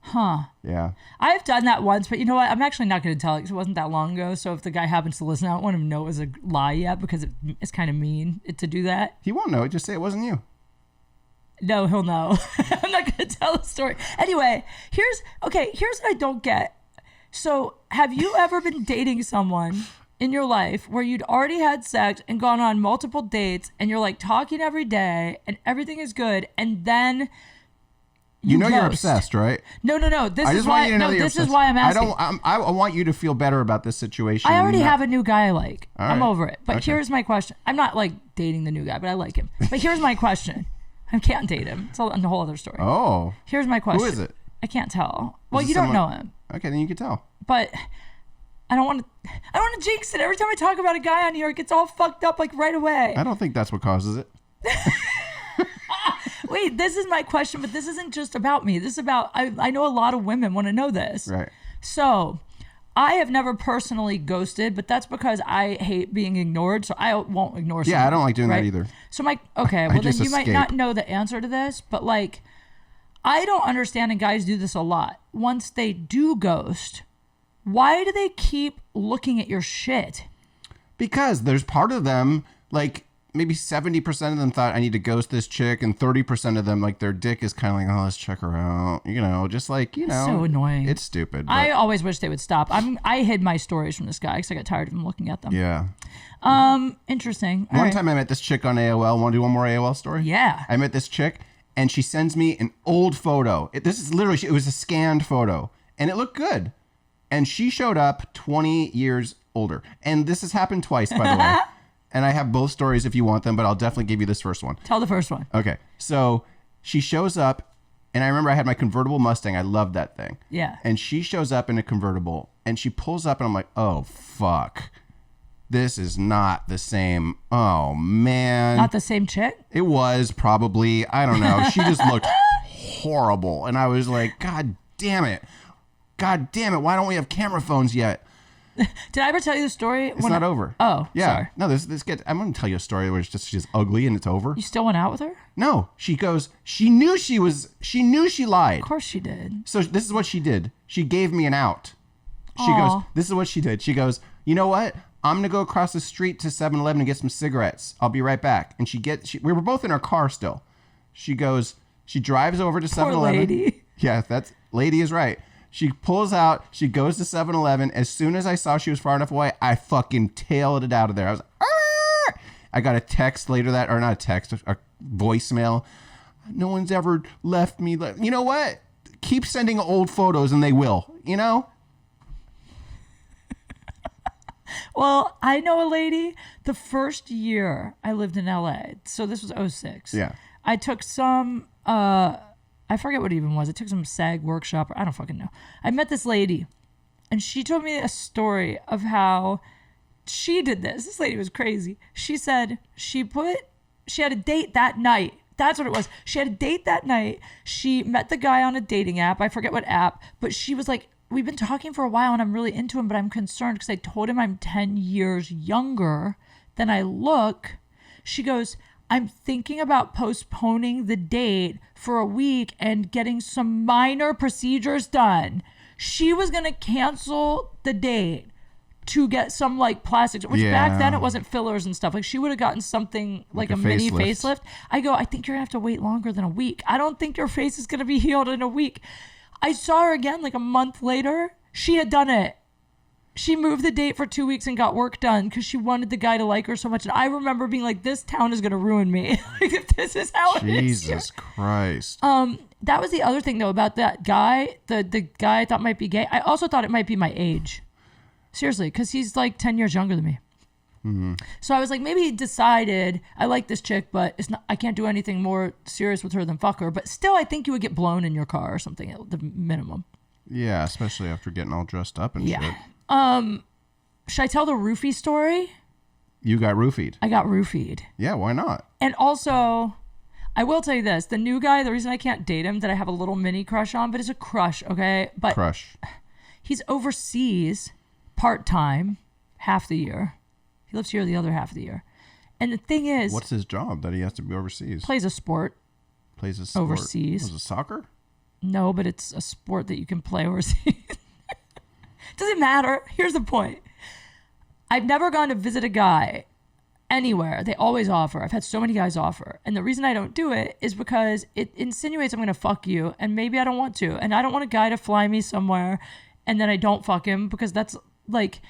Huh. Yeah. I've done that once, but you know what? I'm actually not going to tell it because it wasn't that long ago. So if the guy happens to listen, I don't want him to know it was a lie yet because it's kind of mean to do that. He won't know. Just say it wasn't you. No, he'll know. I'm not going to tell the story. Anyway, here's what I don't get. So have you ever been dating someone in your life where you'd already had sex and gone on multiple dates and you're like talking every day and everything is good and then you're obsessed, right? No. This is why I'm asking. I want you to feel better about this situation. I already have a new guy I like. All I'm right. over it. But Here's my question. I'm not like dating the new guy, but I like him. But here's my question. I can't date him. It's a whole other story. Oh. Here's my question. Who is it? I can't tell. Well, you don't know him. Okay, then you can tell. But I don't want to jinx it. Every time I talk about a guy on here, it gets all fucked up like right away. I don't think that's what causes it. Wait, this is my question, but this isn't just about me. This is about, I know a lot of women want to know this. Right. So I have never personally ghosted, but that's because I hate being ignored. So I won't ignore someone. Yeah, I don't like doing that either. So okay, well then just you might not know the answer to this, but like, I don't understand, and guys do this a lot. Once they do ghost, why do they keep looking at your shit? Because there's part of them, like maybe 70% of them thought I need to ghost this chick, and 30% of them, like their dick is kind of like, oh, let's check her out. You know, just like, you know. So annoying. It's stupid. But I always wish they would stop. I hid my stories from this guy because I got tired of him looking at them. Yeah. Interesting. One time I met this chick on AOL. Want to do one more AOL story? Yeah. I met this chick, and she sends me an old photo. This is literally, it was a scanned photo, and it looked good. And she showed up 20 years older. And this has happened twice, by the way. And I have both stories if you want them, but I'll definitely give you this first one. Tell the first one. Okay. So she shows up, and I remember I had my convertible Mustang. I loved that thing. Yeah. And she shows up in a convertible, and she pulls up, and I'm like, oh, fuck. This is not the same. Oh, man. Not the same chick? It was probably. I don't know. She just looked horrible. And I was like, God damn it. God damn it. Why don't we have camera phones yet? Did I ever tell you the story? It's not over. Oh, yeah. Sorry. No, I'm going to tell you a story where it's just she's ugly and it's over. You still went out with her? No. She goes, she knew she lied. Of course she did. So this is what she did. She gave me an out. She Aw. goes, this is what she did. She goes, you know what? I'm going to go across the street to 7-Eleven and get some cigarettes. I'll be right back. And we were both in our car still. She goes, she drives over to 7-Eleven. Poor lady. Yeah, lady is right. She pulls out, she goes to 7-Eleven. As soon as I saw she was far enough away, I fucking tailed it out of there. I was like, arr! I got a text later or not a text, a voicemail. No one's ever left me. You know what? Keep sending old photos and they will, you know? Well, I know a lady, the first year I lived in LA, so this was 2006. Yeah. I took some, I forget what it even was. I took some SAG workshop, or I don't fucking know. I met this lady, and she told me a story of how she did this. This lady was crazy. She said she had a date that night. That's what it was. She had a date that night. She met the guy on a dating app. I forget what app, but she was like, we've been talking for a while and I'm really into him, but I'm concerned because I told him I'm 10 years younger than I look. She goes, I'm thinking about postponing the date for a week and getting some minor procedures done. She was going to cancel the date to get some like plastics, which back then it wasn't fillers and stuff. Like she would have gotten something like a mini facelift. I go, I think you're gonna have to wait longer than a week. I don't think your face is going to be healed in a week. I saw her again like a month later. She had done it. She moved the date for 2 weeks and got work done because she wanted the guy to like her so much. And I remember being like, this town is going to ruin me. Like, if this is how it is. Jesus Christ. That was the other thing, though, about that guy. The guy I thought might be gay. I also thought it might be my age. Seriously, because he's like 10 years younger than me. Mm-hmm. So I was like, maybe he decided I like this chick, but it's not. I can't do anything more serious with her than fuck her. But still, I think you would get blown in your car or something at the minimum. Yeah, especially after getting all dressed up and shit. Should I tell the roofie story? You got roofied. I got roofied. Yeah, why not? And also, I will tell you this. The new guy, the reason I can't date him, that I have a little mini crush on, but it's a crush, okay? But he's overseas part-time half the year. He lives here the other half of the year. And the thing is... What's his job that he has to be overseas? Plays a sport. Plays a sport. Overseas. Was it soccer? No, but it's a sport that you can play overseas. Doesn't matter. Here's the point. I've never gone to visit a guy anywhere. They always offer. I've had so many guys offer. And the reason I don't do it is because it insinuates I'm going to fuck you. And maybe I don't want to. And I don't want a guy to fly me somewhere and then I don't fuck him because that's like,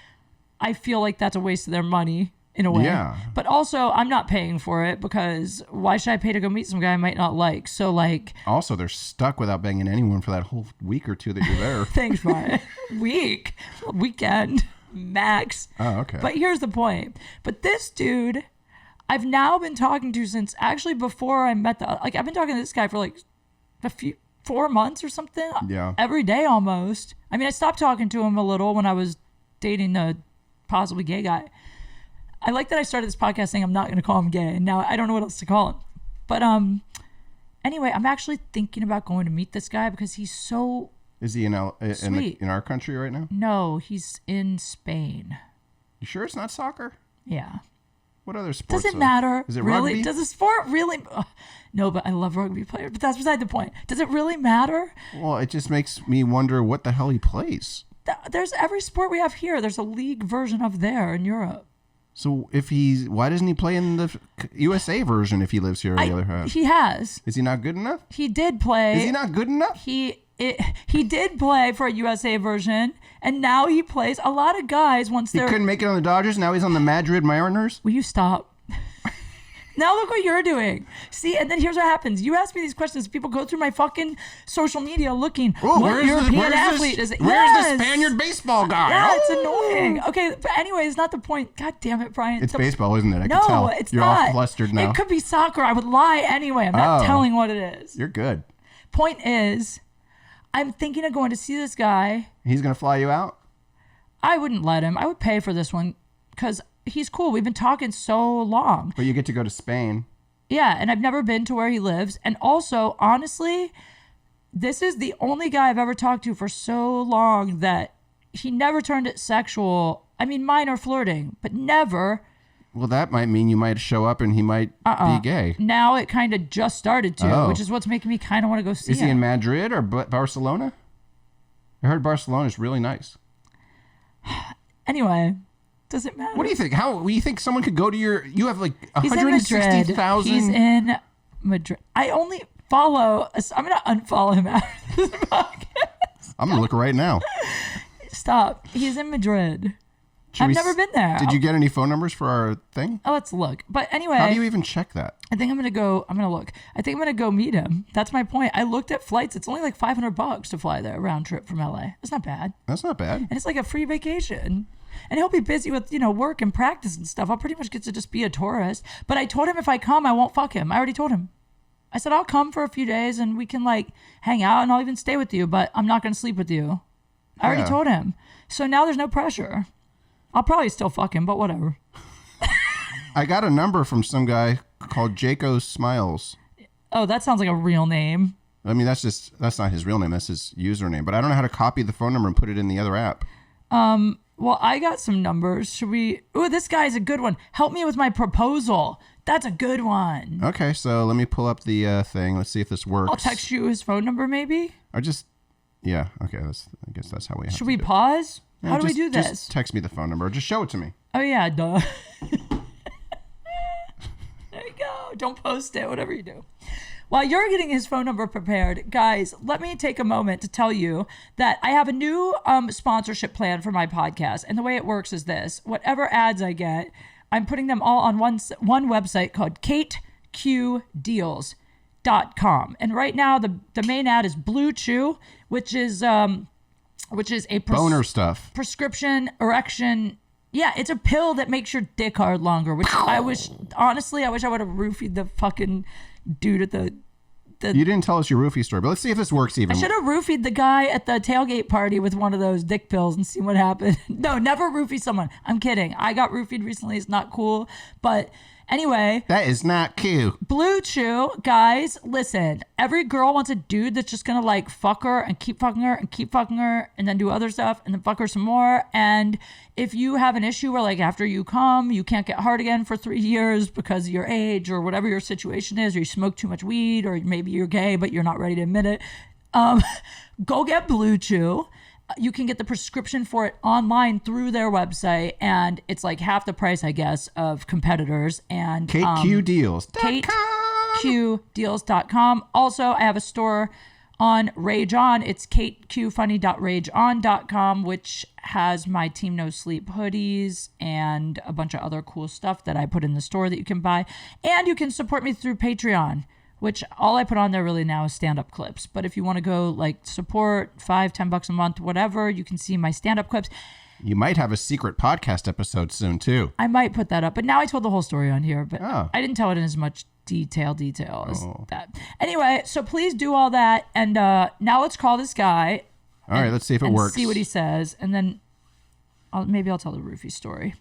I feel like that's a waste of their money in a way. Yeah. But also, I'm not paying for it because why should I pay to go meet some guy I might not like? So like... Also, they're stuck without banging anyone for that whole week or two that you're there. Thanks, Brian. Weekend. Max. Oh, okay. But here's the point. But this dude, I've now been talking to since actually before I met I've been talking to this guy for like 4 months or something. Yeah. Every day almost. I mean, I stopped talking to him a little when I was dating the possibly gay guy. I like that I started this podcast saying I'm not going to call him gay. And now I don't know what else to call him. But Anyway, I'm actually thinking about going to meet this guy because he's so Is he in sweet. in our country right now? No, he's in Spain. You sure it's not soccer? Yeah. What other sports? Does it matter? Is it really? rugby? Does the sport really? No, but I love rugby players. But that's beside the point. Does it really matter? Well, it just makes me wonder what the hell he plays. There's every sport we have here. There's a league version of there in Europe. So why doesn't he play in the USA version if he lives here? He has. Is he not good enough? He did play. Is he not good enough? He did play for a USA version, and now he plays. A lot of guys once He couldn't make it on the Dodgers. Now he's on the Madrid Mariners. Will you stop? Now look what you're doing. See, and then here's what happens. You ask me these questions. People go through my fucking social media looking. Oh, what European athlete is it? Where's the Spaniard baseball guy? Yeah, it's annoying. Okay, but anyway, it's not the point. God damn it, Brian. It's baseball, isn't it? I no, can tell. It's You're not. all flustered now. It could be soccer. I would lie anyway. I'm not telling what it is. You're good. Point is, I'm thinking of going to see this guy. He's going to fly you out? I wouldn't let him. I would pay for this one because he's cool. We've been talking so long. But you get to go to Spain. Yeah, and I've never been to where he lives. And also, honestly, this is the only guy I've ever talked to for so long that he never turned it sexual. I mean, minor flirting, but never. Well, that might mean you might show up and he might be gay. Now it kind of just started to, which is what's making me kind of want to go see him. Is he in Madrid or Barcelona? I heard Barcelona is really nice. Anyway, does it matter? What do you think? How you think someone could go to you have like He's in Madrid. 160,000? He's in Madrid. I only follow. I'm going to unfollow him after this podcast. I'm going to look right now. Stop. He's in Madrid. I've never been there. Did you get any phone numbers for our thing? Oh, let's look. But anyway. How do you even check that? I think I'm going to look. I think I'm going to go meet him. That's my point. I looked at flights. It's only like $500 to fly there, round trip from LA. That's not bad. That's not bad. And it's like a free vacation. And he'll be busy with, work and practice and stuff. I'll pretty much get to just be a tourist. But I told him if I come, I won't fuck him. I already told him. I said, I'll come for a few days and we can like hang out and I'll even stay with you, but I'm not going to sleep with you. I already told him. So now there's no pressure. I'll probably still fuck him, but whatever. I got a number from some guy called Jaco Smiles. Oh, that sounds like a real name. I mean, that's not his real name. That's his username. But I don't know how to copy the phone number and put it in the other app. Well, I got some numbers. Should we? Ooh, this guy's a good one. Help me with my proposal. That's a good one. Okay, so let me pull up the thing. Let's see if this works. I'll text you his phone number, maybe. Yeah. Okay. I guess that's how we have. Should we pause? Yeah, how do we do this? Just text me the phone number. Just show it to me. Oh yeah, duh. There you go. Don't post it. Whatever you do. While you're getting his phone number prepared, guys, let me take a moment to tell you that I have a new sponsorship plan for my podcast. And the way it works is this. Whatever ads I get, I'm putting them all on one website called kateqdeals.com. And right now, the main ad is Blue Chew, which is a boner stuff. Prescription erection. Yeah, it's a pill that makes your dick hard longer, which I wish I would have roofied the fucking dude at the You didn't tell us your roofie story, but let's see if this works even. I should have roofied the guy at the tailgate party with one of those dick pills and see what happened. No, never roofie someone. I'm kidding. I got roofied recently. It's not cool. But anyway. That is not cute. Blue Chew, guys, listen. Every girl wants a dude that's just going to like fuck her and keep fucking her and keep fucking her and then do other stuff and then fuck her some more. And if you have an issue where like after you come, you can't get hard again for 3 years because of your age or whatever your situation is, or you smoke too much weed, or maybe you're gay but you're not ready to admit it, go get Blue Chew. You can get the prescription for it online through their website, and it's like half the price, I guess, of competitors. And kateqdeals.com. Also, I have a store on Rage On. It's kateqfunny.rageon.com, which has my Team No Sleep hoodies and a bunch of other cool stuff that I put in the store that you can buy. And you can support me through Patreon, which all I put on there really now is stand-up clips. But if you want to go like support $5-10 a month, whatever, you can see my stand-up clips. You might have a secret podcast episode soon too. I might put that up, but now I told the whole story on here, but I didn't tell it in as much detail as that. Anyway, so please do all that. And now let's call this guy. All right, let's see if it works. See what he says. And then maybe I'll tell the roofie story.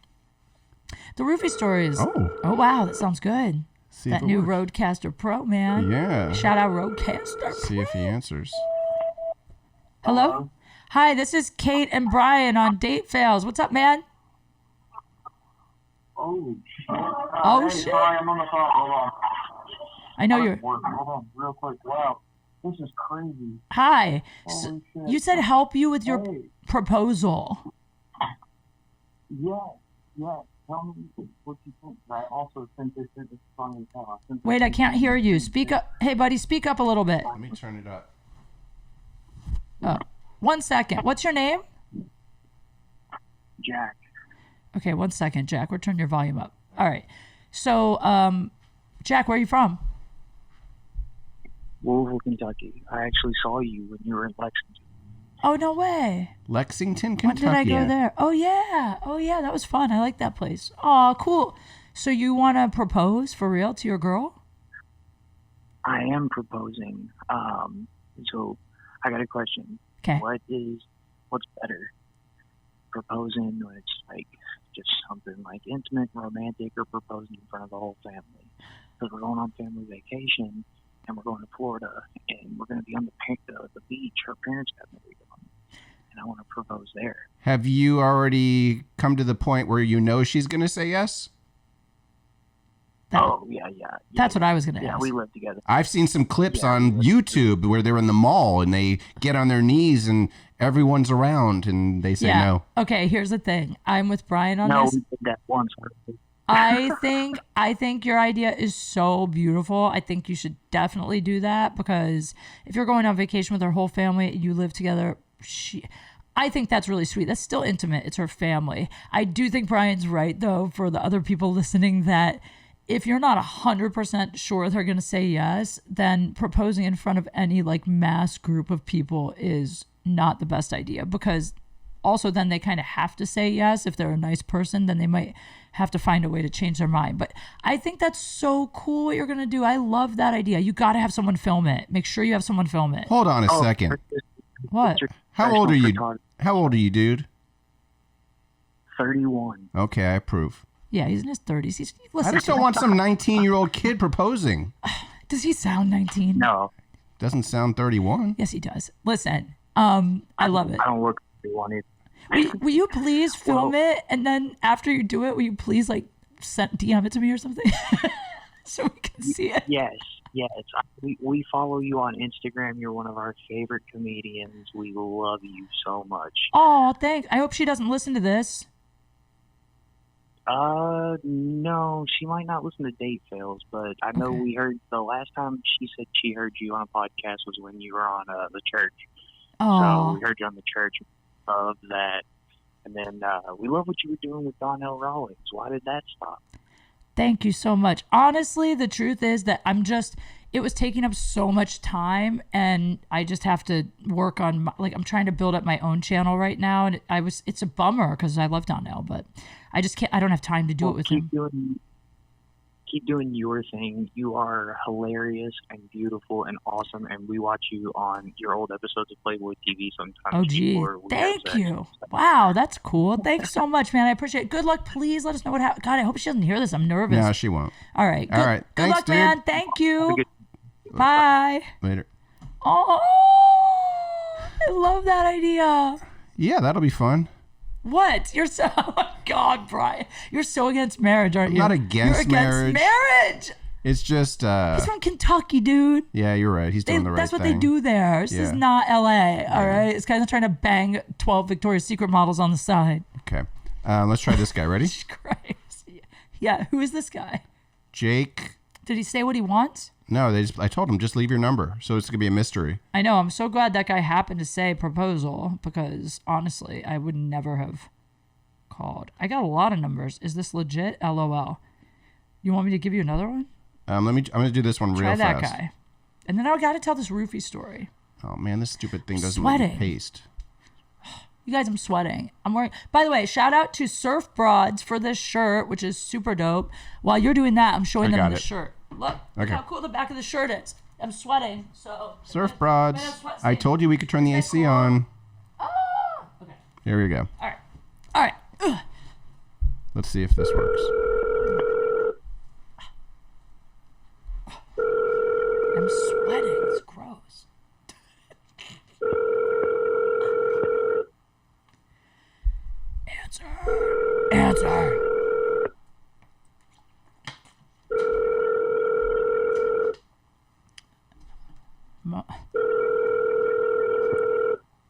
The roofie story is, oh wow, that sounds good. See That if it new works. Rodecaster Pro, man. Yeah. Shout out Rodecaster. See if he answers. Hello? Hi, this is Kate and Brian on DateFails. What's up, man? Oh, shit. Oh, hey, shit. Sorry, I'm on the phone. Hold on. I know you're... Hold on, real quick. Wow. This is crazy. Hi. Holy shit. You said help you with your Hey. proposal. Yeah. Tell me what you think. I also think this is a funny hell. Wait, I can't hear you. Speak up. Hey, buddy, speak up a little bit. Let me turn it up. Oh, 1 second. What's your name? Jack. Okay, 1 second, Jack. We're turning your volume up. All right. So, Jack, where are you from? Louisville, Kentucky. I actually saw you when you were in Lexington. Oh, no way. Lexington, When Kentucky. did I go there? Oh, yeah. That was fun. I like that place. Oh, cool. So you want to propose for real to your girl? I am proposing. So I got a question. Okay. What's better? Proposing when it's like just something like intimate and romantic, or proposing in front of the whole family? Because we're going on family vacation and we're going to Florida and we're going to be on the beach. Her parents got married on, and I want to propose there. Have you already come to the point where you know she's going to say yes? Yeah. That's what I was going to Yeah, ask. we live together. I've seen some clips on YouTube where they're in the mall and they get on their knees and everyone's around and they say no. Okay, here's the thing. I'm with Brian on No, this. we did that once. I think your idea is so beautiful. I think you should definitely do that, because if you're going on vacation with her whole family and you live together, I think that's really sweet. That's still intimate. It's her family. I do think Brian's right, though, for the other people listening, that if you're not 100% sure they're going to say yes, then proposing in front of any like mass group of people is not the best idea, because also then they kind of have to say yes. If they're a nice person, then they might have to find a way to change their mind. But I think that's so cool what you're going to do. I love that idea. You got to have someone film it. Make sure you have someone film it. Hold on a second. What? How old are you? How old are you, dude? 31. Okay, I approve. Yeah, he's in his 30s. I just don't want some 19-year-old kid proposing. Does he sound 19? No. Doesn't sound 31. Yes, he does. Listen, I love it. I don't look 31 either. Will you please film it, and then after you do it, will you please like DM it to me or something so we can see it? Yes. We follow you on Instagram. You're one of our favorite comedians. We love you so much. Oh, thanks. I hope she doesn't listen to this. No, she might not listen to DateFails, but I know we heard the last time she said she heard you on a podcast was when you were on the church. Oh. So we heard you on the church. Love that. And then we love what you were doing with Donnell Rawlings. Why did that stop? Thank you so much. Honestly, the truth is that it was taking up so much time, and I just have to work on, I'm trying to build up my own channel right now, and it's a bummer because I love Donnell, but I just can't, I don't have time to do it with him. Keep doing your thing. You are hilarious and beautiful and awesome, and we watch you on your old episodes of Playboy TV sometimes. Oh, gee. Thank you. Wow, that's cool. Thanks so much, man. I appreciate it. Good luck. Please let us know what happened. God, I hope she doesn't hear this. I'm nervous. No, she won't. All right. All right. Good Thanks, luck, dude. man. Thank you. Bye. Later. Oh, I love that idea. Yeah, that'll be fun. What? You're so, oh my God, Brian. You're so against marriage, aren't you? I'm not against marriage. Marriage. It's just, He's from Kentucky, dude. Yeah, you're right. He's doing the right thing. That's what they do there. This is not LA, all right? It's kind of trying to bang 12 Victoria's Secret models on the side. Okay. Let's try this guy. Ready? Jesus Christ. Yeah, who is this guy? Jake. Did he say what he wants? No, I told him, just leave your number. So it's going to be a mystery. I know. I'm so glad that guy happened to say proposal, because honestly, I would never have called. I got a lot of numbers. Is this legit? LOL. You want me to give you another one? I'm going to do this one real fast. Try that guy. And then I got to tell this roofie story. Oh, man, this stupid thing doesn't let me paste. You guys, I'm sweating. I'm wearing. By the way, shout out to Surf Broads for this shirt, which is super dope. While you're doing that, I'm showing them the shirt. Look how cool the back of the shirt is. I'm sweating. So Surf Broads. I told you we could turn the AC on. Oh. Okay. Here we go. All right. Let's see if this works.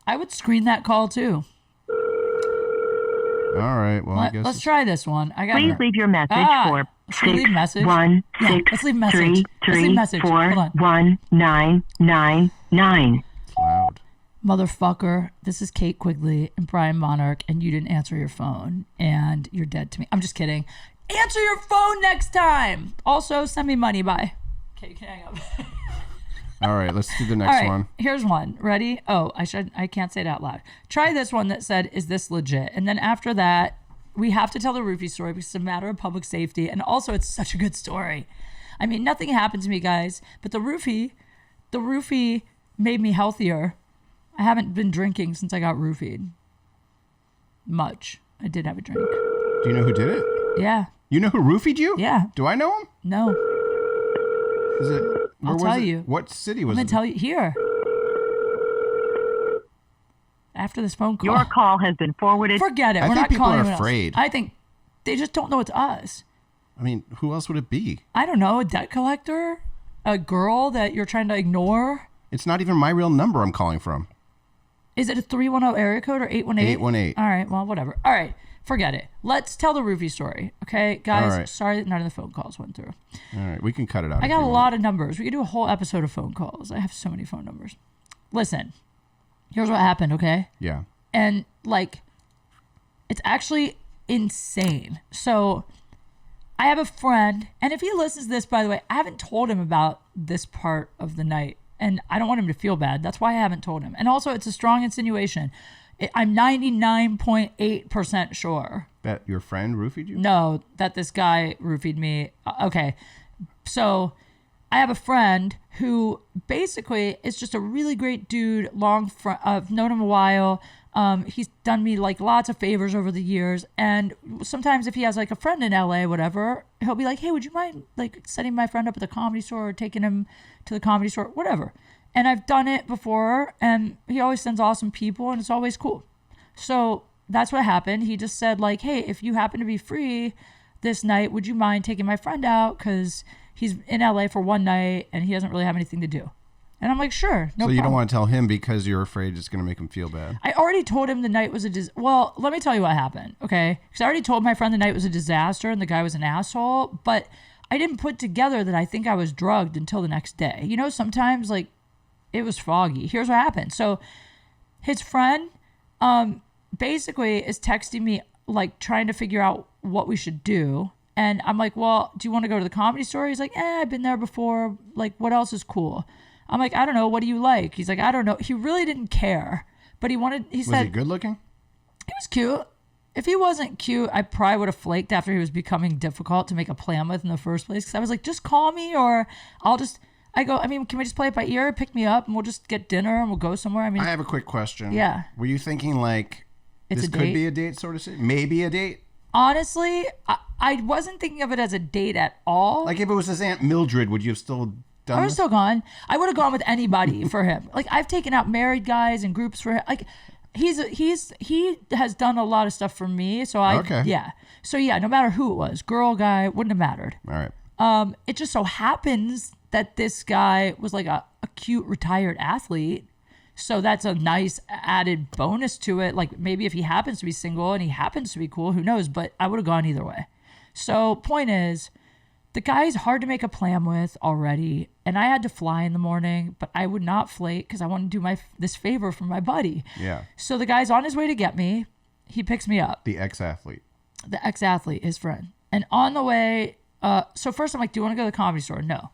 I would screen that call too. All right. Well, I guess Let's try this one. Please leave your message for leave message. 1 Yeah, 6 let's leave message. 3 Let's leave 3 message. 4 Hold on. 1 9 9 9. it's loud. Motherfucker, this is Kate Quigley and Brian Monarch, and you didn't answer your phone, and you're dead to me. I'm just kidding. Answer your phone next time. Also, send me money. Bye. Okay, you can hang up. All right. Let's do the All next right, one. here's one. Ready? Oh, I can't say it out loud. Try this one that said, "Is this legit?" And then after that, we have to tell the roofie story because it's a matter of public safety, and also it's such a good story. I mean, nothing happened to me, guys, but the roofie made me healthier. I haven't been drinking since I got roofied. Much. I did have a drink. Do you know who did it? Yeah. You know who roofied you? Yeah. Do I know him? No. Is it? Where I'll was tell it? you. What city was I'm it? going to tell you here. After this phone call. Your call has been forwarded. Forget it. I We're think not people calling are anyone else. afraid. I think they just don't know it's us. I mean, who else would it be? I don't know. A debt collector? A girl that you're trying to ignore? It's not even my real number I'm calling from. Is it a 310 area code or 818? 818. All right. Well, whatever. All right. Forget it. Let's tell the roofie story. Okay, guys? All right. Sorry that none of the phone calls went through. All right. We can cut it out. I if got you a want. lot of numbers. We could do a whole episode of phone calls. I have so many phone numbers. Listen, here's what happened, okay? Yeah. And like, it's actually insane. So I have a friend, and if he listens to this, by the way, I haven't told him about this part of the night, and I don't want him to feel bad. That's why I haven't told him. And also, it's a strong insinuation. I'm 99.8% sure. That your friend roofied you? No, that this guy roofied me. Okay. So I have a friend who basically is just a really great dude. I've known him a while. He's done me like lots of favors over the years. And sometimes if he has like a friend in LA, whatever, he'll be like, hey, would you mind like setting my friend up at the Comedy Store or taking him to the Comedy Store, whatever. And I've done it before, and he always sends awesome people, and it's always cool. So that's what happened. He just said like, hey, if you happen to be free this night, would you mind taking my friend out? Because he's in LA for one night, and he doesn't really have anything to do. And I'm like, sure, no So you problem. don't want to tell him because you're afraid it's going to make him feel bad. I already told him the night was well, let me tell you what happened, okay? Because I already told my friend the night was a disaster and the guy was an asshole, but I didn't put together that I think I was drugged until the next day. You know, sometimes, like, it was foggy. Here's what happened. So his friend basically is texting me, like, trying to figure out what we should do. And I'm like, well, do you want to go to the Comedy Store? He's like, I've been there before. Like, what else is cool? I'm like, I don't know. What do you like? He's like, I don't know. He really didn't care. But he Was said, he good looking? he was cute. If he wasn't cute, I probably would have flaked after he was becoming difficult to make a plan with in the first place. Because I was like, just call me or can we just play it by ear? Pick me up and we'll just get dinner and we'll go somewhere. I mean, I have a quick question. Yeah. Were you thinking like It's this a could date? be a date sort of thing? Maybe a date? honestly, I wasn't thinking of it as a date at all. Like if it was his Aunt Mildred, would you have still done I this? was still gone. I would have gone with anybody for him. Like I've taken out married guys and groups for him. Like he has done a lot of stuff for me. So no matter who it was, girl, guy, wouldn't have mattered. All right. It just so happens that this guy was like a cute retired athlete. So that's a nice added bonus to it. Like maybe if he happens to be single and he happens to be cool, who knows? But I would have gone either way. So point is, the guy's hard to make a plan with already. And I had to fly in the morning, but I would not flake because I want to do this favor for my buddy. Yeah. So the guy's on his way to get me. He picks me up. The ex-athlete. The ex-athlete, his friend. And on the way, so first I'm like, do you want to go to the Comedy Store? No.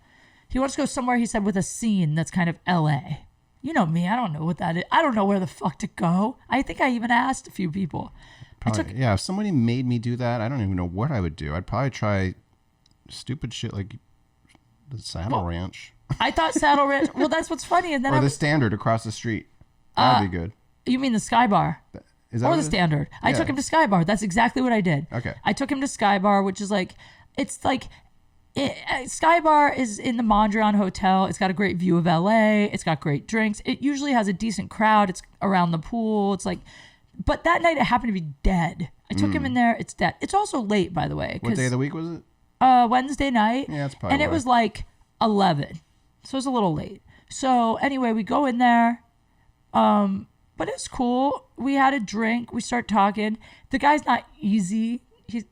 He wants to go somewhere, he said, with a scene that's kind of LA. You know me, I don't know what that is. I don't know where the fuck to go. I think I even asked a few people. Probably, if somebody made me do that, I don't even know what I would do. I'd probably try stupid shit like the Saddle Ranch. I thought Saddle Ranch. Well, that's what's funny. And then or the Standard across the street. That'd be good. You mean the Sky Bar? Is that Or what the it is? Standard. I took him to Sky Bar. That's exactly what I did. Okay. I took him to Sky Bar, which is like, it's like, Sky Bar is in the Mondrian Hotel. It's got a great view of LA. It's got great drinks. It usually has a decent crowd. It's around the pool. It's like, but that night it happened to be dead. I took him in there. It's dead. It's also late, by the way. What day of the week was it? Wednesday night. Yeah, that's probably And it why. was like 11. So it was a little late. So anyway, we go in there. But it's cool. We had a drink. We start talking. The guy's not easy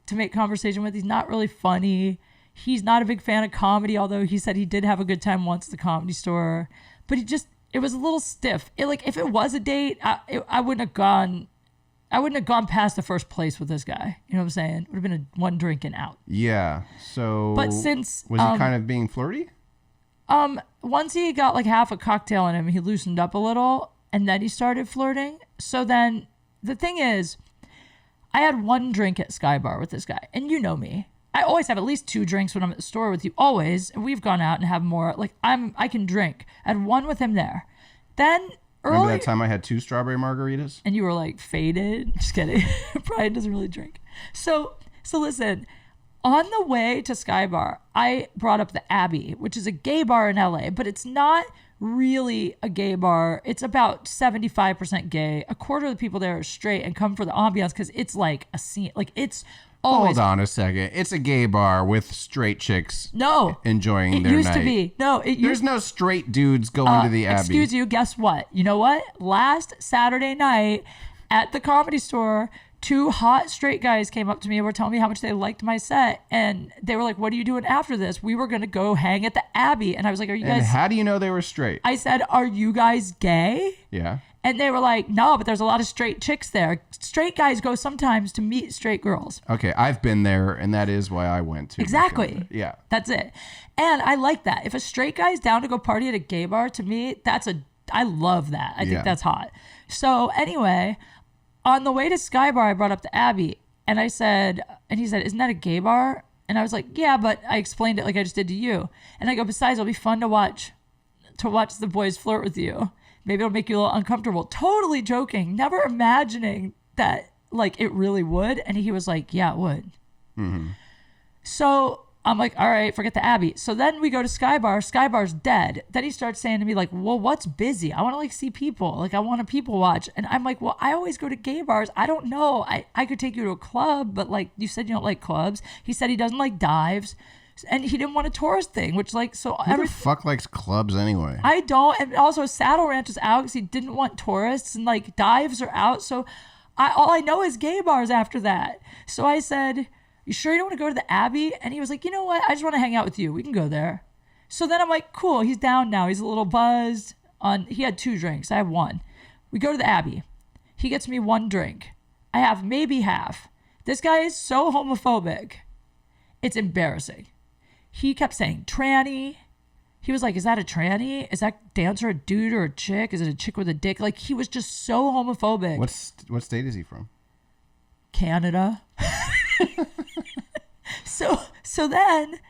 to make conversation with. He's not really funny. He's not a big fan of comedy, although he said he did have a good time once at the Comedy Store. But it was a little stiff. If it was a date, I wouldn't have gone past the first place with this guy. You know what I'm saying? It would have been one drink and out. Yeah. So but was he kind of being flirty? Once he got like half a cocktail in him, he loosened up a little, and then he started flirting. So then the thing is, I had one drink at Sky Bar with this guy, and you know me. I always have at least 2 drinks when I'm at the store with you. Always. We've gone out and have more. Like I can drink. I had one with him there. Then remember that time I had 2 strawberry margaritas? And you were like faded. Just kidding. Brian doesn't really drink. So listen. On the way to Sky Bar, I brought up the Abbey, which is a gay bar in LA, but it's not really a gay bar. It's about 75% gay. A quarter of the people there are straight and come for the ambiance because it's like a scene. Like it's always. Hold on a second. It's a gay bar with straight chicks. No, enjoying their night. It used to be. No, there's no straight dudes going to the Abbey. Excuse you. Guess what? You know what? Last Saturday night at the Comedy Store, 2 hot straight guys came up to me and were telling me how much they liked my set. And they were like, what are you doing after this? We were going to go hang at the Abbey. And I was like, are you guys... And how do you know they were straight? I said, are you guys gay? Yeah. And they were like, no, but there's a lot of straight chicks there. Straight guys go sometimes to meet straight girls. Okay, I've been there, and that is why I went to. Exactly. Yeah. That's it. And I like that. If a straight guy's down to go party at a gay bar, to me, I love that. I think that's hot. So anyway... On the way to Sky Bar, I brought up the Abbey, and he said, isn't that a gay bar? And I was like, yeah, but I explained it like I just did to you. And I go, besides, it'll be fun to watch the boys flirt with you. Maybe it'll make you a little uncomfortable. Totally joking, never imagining that like it really would. And he was like, yeah, it would. Mm-hmm. So I'm like, all right, forget the Abbey. So then we go to Sky Bar. Sky Bar's dead. Then he starts saying to me like, well, what's busy? I want to like see people. Like I want to people watch. And I'm like, well, I always go to gay bars. I don't know. I could take you to a club, but like you said, you don't like clubs. He said he doesn't like dives. And he didn't want a tourist thing, which like, so who the fuck likes clubs anyway? I don't. And also Saddle Ranch is out because he didn't want tourists, and like dives are out. So all I know is gay bars after that. So I said, you sure you don't want to go to the Abbey? And he was like, you know what? I just want to hang out with you. We can go there. So then I'm like, cool. He's down now. He's a little buzzed. He had 2 drinks. I have 1. We go to the Abbey. He gets me 1 drink. I have maybe half. This guy is so homophobic. It's embarrassing. He kept saying tranny. He was like, is that a tranny? Is that dancer a dude or a chick? Is it a chick with a dick? Like he was just so homophobic. What state is he from? Canada. So then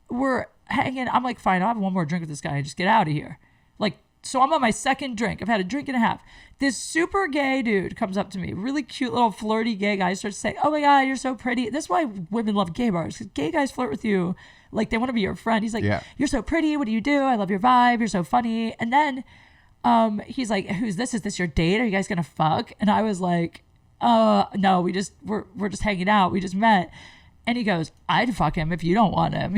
we're hanging. I'm like, fine, I'll have 1 more drink with this guy and just get out of here. Like, so I'm on my 2nd drink. I've had a drink and a half. This super gay dude comes up to me, really cute little flirty gay guy, starts saying, oh my God, you're so pretty. This is why women love gay bars, because gay guys flirt with you. Like they want to be your friend. He's like, you're so pretty. What do you do? I love your vibe. You're so funny. And then he's like, who's this? Is this your date? Are you guys going to fuck? And I was like, no, we're just hanging out. We just met. And he goes, I'd fuck him if you don't want him.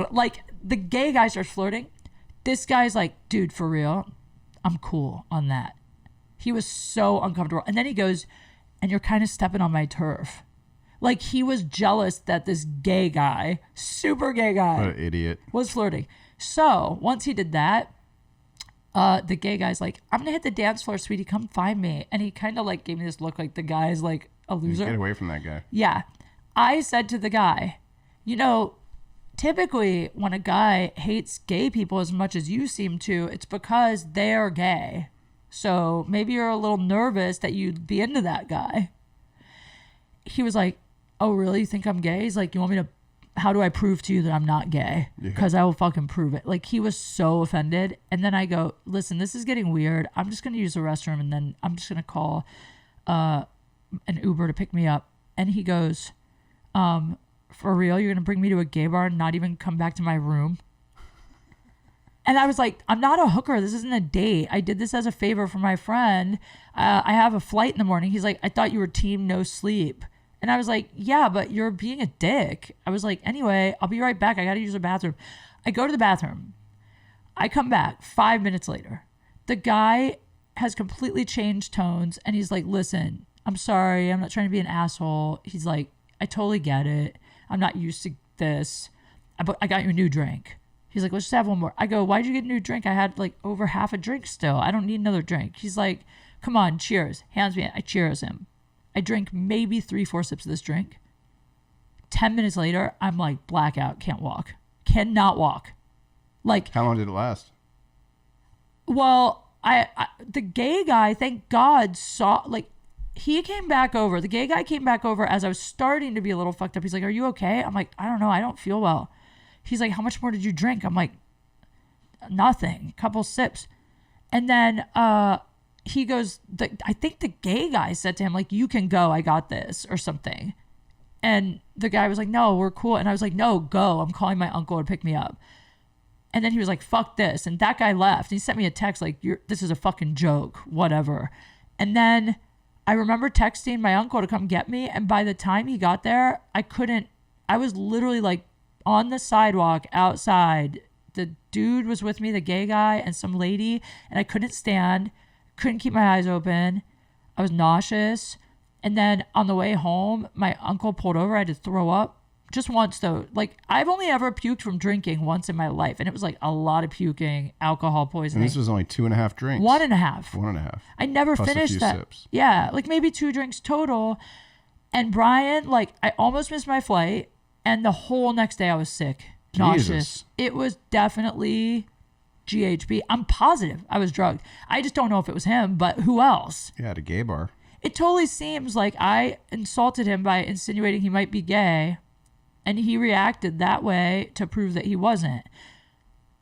Like the gay guy starts flirting. This guy's like, dude, for real, I'm cool on that. He was so uncomfortable. And then he goes, and you're kind of stepping on my turf. Like he was jealous that this gay guy, super gay guy, what an idiot, was flirting. So once he did that, the gay guy's like, I'm gonna hit the dance floor, sweetie, come find me. And he kind of like gave me this look like the guy's like a loser. Get away from that guy. Yeah. I said to the guy, you know, typically when a guy hates gay people as much as you seem to, it's because they're gay. So maybe you're a little nervous that you'd be into that guy. He was like, oh, really? You think I'm gay? He's like, you want me to, how do I prove to you that I'm not gay? Because I will fucking prove it. Like he was so offended. And then I go, listen, this is getting weird. I'm just going to use the restroom and then I'm just going to call an Uber to pick me up. And he goes, for real? You're going to bring me to a gay bar and not even come back to my room? And I was like, I'm not a hooker. This isn't a date. I did this as a favor for my friend. I have a flight in the morning. He's like, I thought you were team no sleep. And I was like, yeah, but you're being a dick. I was like, anyway, I'll be right back. I got to use the bathroom. I go to the bathroom. I come back 5 minutes later. The guy has completely changed tones. And he's like, listen, I'm sorry. I'm not trying to be an asshole. He's like, I totally get it. I'm not used to this. I got you a new drink. He's like, let's just have one more. I go, why'd you get a new drink? I had like over half a drink still. I don't need another drink. He's like, come on, cheers. Hands me. I cheers him. I drink maybe 3-4 sips of this drink. 10 minutes later, I'm like blackout. Can't walk. Cannot walk. Like, how long did it last? Well, the gay guy, thank God, saw, like, he came back over. The gay guy came back over as I was starting to be a little fucked up. He's like, are you okay? I'm like, I don't know. I don't feel well. He's like, how much more did you drink? I'm like, nothing. A couple sips. And then he goes, I think the gay guy said to him, like, you can go. I got this or something. And the guy was like, no, we're cool. And I was like, no, go. I'm calling my uncle to pick me up. And then he was like, fuck this. And that guy left. He sent me a text like, this is a fucking joke, whatever. And then I remember texting my uncle to come get me. And by the time he got there, I was literally like on the sidewalk outside. The dude was with me, the gay guy and some lady. And I couldn't stand, couldn't keep my eyes open. I was nauseous. And then on the way home, my uncle pulled over. I had to throw up. Just once though. Like, I've only ever puked from drinking once in my life. And it was like a lot of puking, alcohol poisoning. And this was only 2.5 drinks. 1.5. 1.5. I never Plus finished a few that. Sips. Yeah, like maybe 2 drinks total. And Brian, like, I almost missed my flight. And the whole next day I was sick. Nauseous. Jesus. It was definitely GHB. I'm positive I was drugged. I just don't know if it was him, but who else? Yeah, at a gay bar. It totally seems like I insulted him by insinuating he might be gay. And he reacted that way to prove that he wasn't.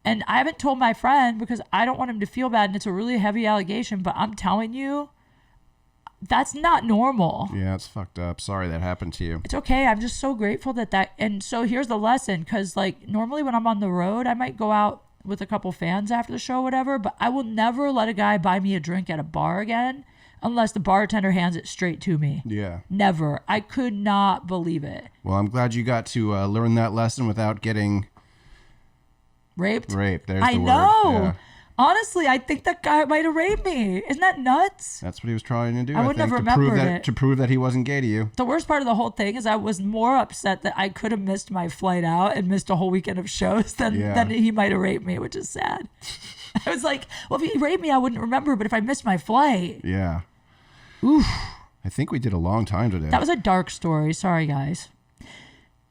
And I haven't told my friend because I don't want him to feel bad. And it's a really heavy allegation. But I'm telling you, that's not normal. Yeah, it's fucked up. Sorry that happened to you. It's okay. I'm just so grateful that. And so here's the lesson. Because like normally when I'm on the road, I might go out with a couple fans after the show or whatever. But I will never let a guy buy me a drink at a bar again. Unless the bartender hands it straight to me. Yeah. Never. I could not believe it. Well, I'm glad you got to learn that lesson without getting raped. There's the word. I know. Yeah. Honestly, I think that guy might have raped me. Isn't that nuts? That's what he was trying to do. I wouldn't think, have remembered it. To prove that he wasn't gay to you. The worst part of the whole thing is I was more upset that I could have missed my flight out and missed a whole weekend of shows than he might have raped me, which is sad. I was like, well, if he raped me, I wouldn't remember. But if I missed my flight. Yeah. Oof. I think we did a long time today. That was a dark story. Sorry, guys.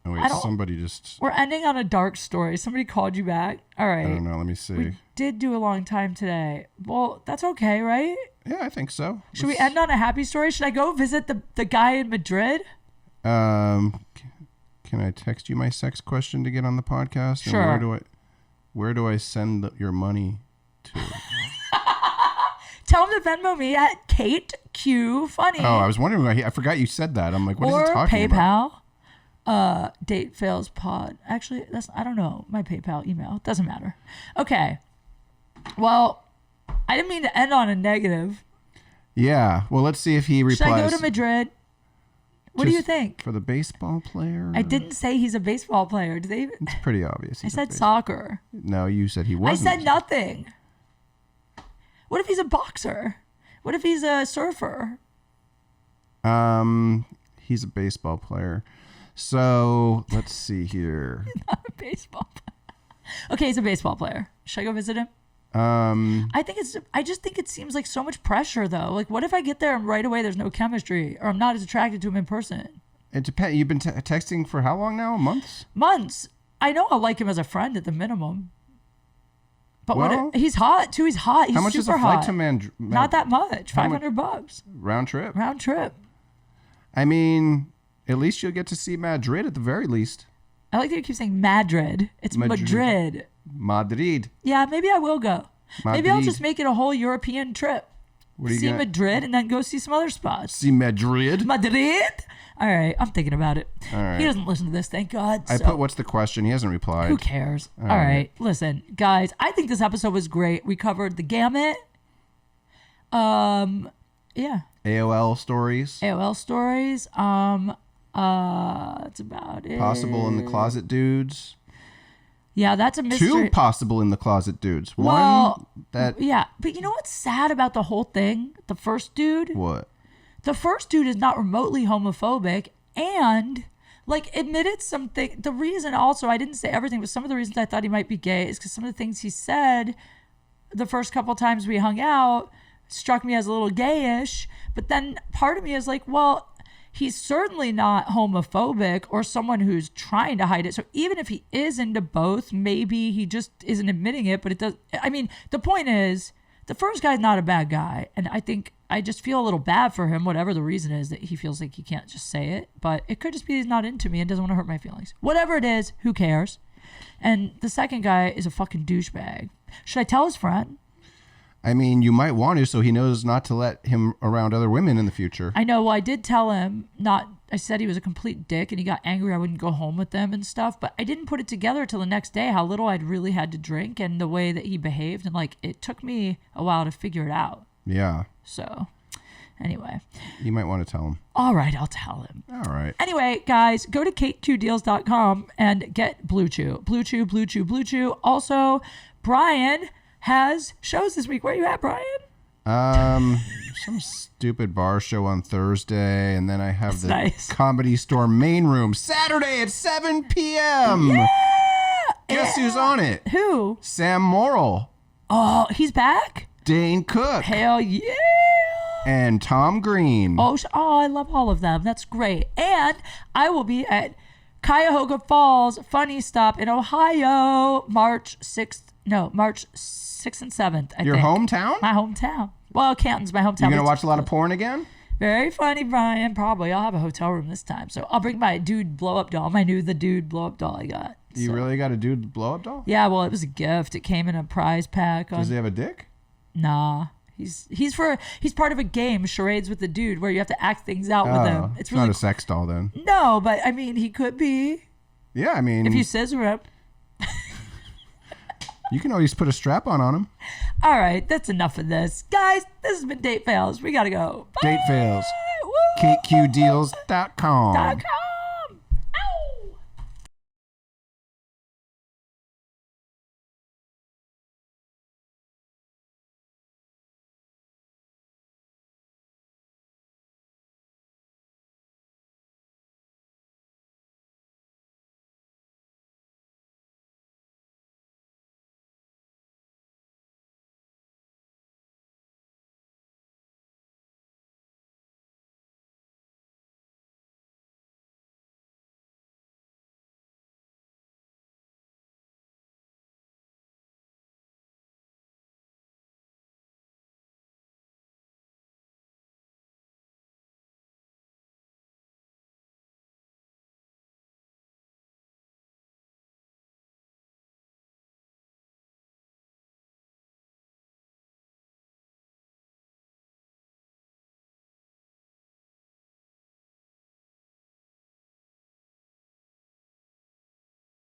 Oh, wait, somebody just... We're ending on a dark story. Somebody called you back. All right. I don't know. Let me see. We did do a long time today. Well, that's okay, right? Yeah, I think so. Should we end on a happy story? Should I go visit the guy in Madrid? Can I text you my sex question to get on the podcast? Sure. And where do I send your money to? Tell him to Venmo me at Kate Q Funny. Oh, I was wondering. I forgot you said that. I'm like, what is he talking PayPal, about? DateFails Pod. Actually, I don't know my PayPal email. Doesn't matter. Okay. Well, I didn't mean to end on a negative. Yeah. Well, let's see if he replies. Should I go to Madrid? What do you think? For the baseball player? I didn't say he's a baseball player. Did they? It's pretty obvious. I said soccer. No, you said he wasn't. I said nothing. What if he's a boxer? What if he's a surfer? He's a baseball player. So let's see here. He's not a baseball player. Okay, he's a baseball player. Should I go visit him? I just think it seems like so much pressure though. Like what if I get there and right away there's no chemistry or I'm not as attracted to him in person? It depends. You've been texting for how long now? Months? I know I'll like him as a friend at the minimum. But he's hot too. He's hot. He's how much super is a flight hot. to Madrid? Not that much. $500 round trip. Round trip. I mean, at least you'll get to see Madrid at the very least. I like that you keep saying Madrid. It's Madrid. Madrid. Yeah, maybe I will go. Madrid. Maybe I'll just make it a whole European trip. See Madrid and then go see some other spots. See Madrid? Madrid? All right, I'm thinking about it. All right. He doesn't listen to this, thank God. I put what's the question? He hasn't replied. Who cares? All right. Listen, guys, I think this episode was great. We covered the gamut. Yeah. AOL stories. That's about it. Possible in the closet dudes. Yeah, that's a mystery. 2 possible in the closet dudes. Well, One that Yeah, but you know what's sad about the whole thing? The first dude? what? The first dude is not remotely homophobic and like admitted something. The reason also, I didn't say everything, but some of the reasons I thought he might be gay is because some of the things he said the first couple times we hung out struck me as a little gayish. But then part of me is like, well, he's certainly not homophobic or someone who's trying to hide it. So even if he is into both, maybe he just isn't admitting it. But it does. I mean, the point is, the first guy's not a bad guy. And I think I just feel a little bad for him, whatever the reason is that he feels like he can't just say it. But it could just be he's not into me and doesn't want to hurt my feelings. Whatever it is, who cares? And the second guy is a fucking douchebag. Should I tell his friend? I mean, you might want to so he knows not to let him around other women in the future. I know. Well, I did tell him I said he was a complete dick and he got angry I wouldn't go home with them and stuff. But I didn't put it together till the next day how little I'd really had to drink and the way that he behaved. And like, it took me a while to figure it out. Yeah. So anyway. You might want to tell him. All right, I'll tell him. All right. Anyway, guys, go to KQ-Deals.com and get Blue Chew. Blue Chew, Blue Chew, Blue Chew. Also, Brian has shows this week. Where are you at, Brian? Some stupid bar show on Thursday, and then I have the nice. Comedy Store main room Saturday at 7 p.m. Yeah! Guess who's on it? Who? Sam Morrill, Oh, he's back? Dane Cook, Hell yeah! and Tom Green. Oh, I love all of them. That's great. And I will be at Cuyahoga Falls Funny Stop in Ohio, March 6th and 7th, I Your think. hometown? My hometown. Well, Canton's my hometown. You're going to but watch a lot of porn again? Very funny, Brian. Probably. I'll have a hotel room this time. So I'll bring my dude blow-up doll. The dude blow-up doll I got. You really got a dude blow-up doll? Yeah, well, it was a gift. It came in a prize pack. Does he have a dick? Nah. He's part of a game, Charades with the Dude, where you have to act things out with him. It's really not a sex doll then. No, but I mean, he could be. Yeah, I mean, If you scissor him. you can always put a strap on him. All right, that's enough of this. Guys, this has been Date Fails. We got to go. Bye. DateFails. Woo. KQDeals.com. .com.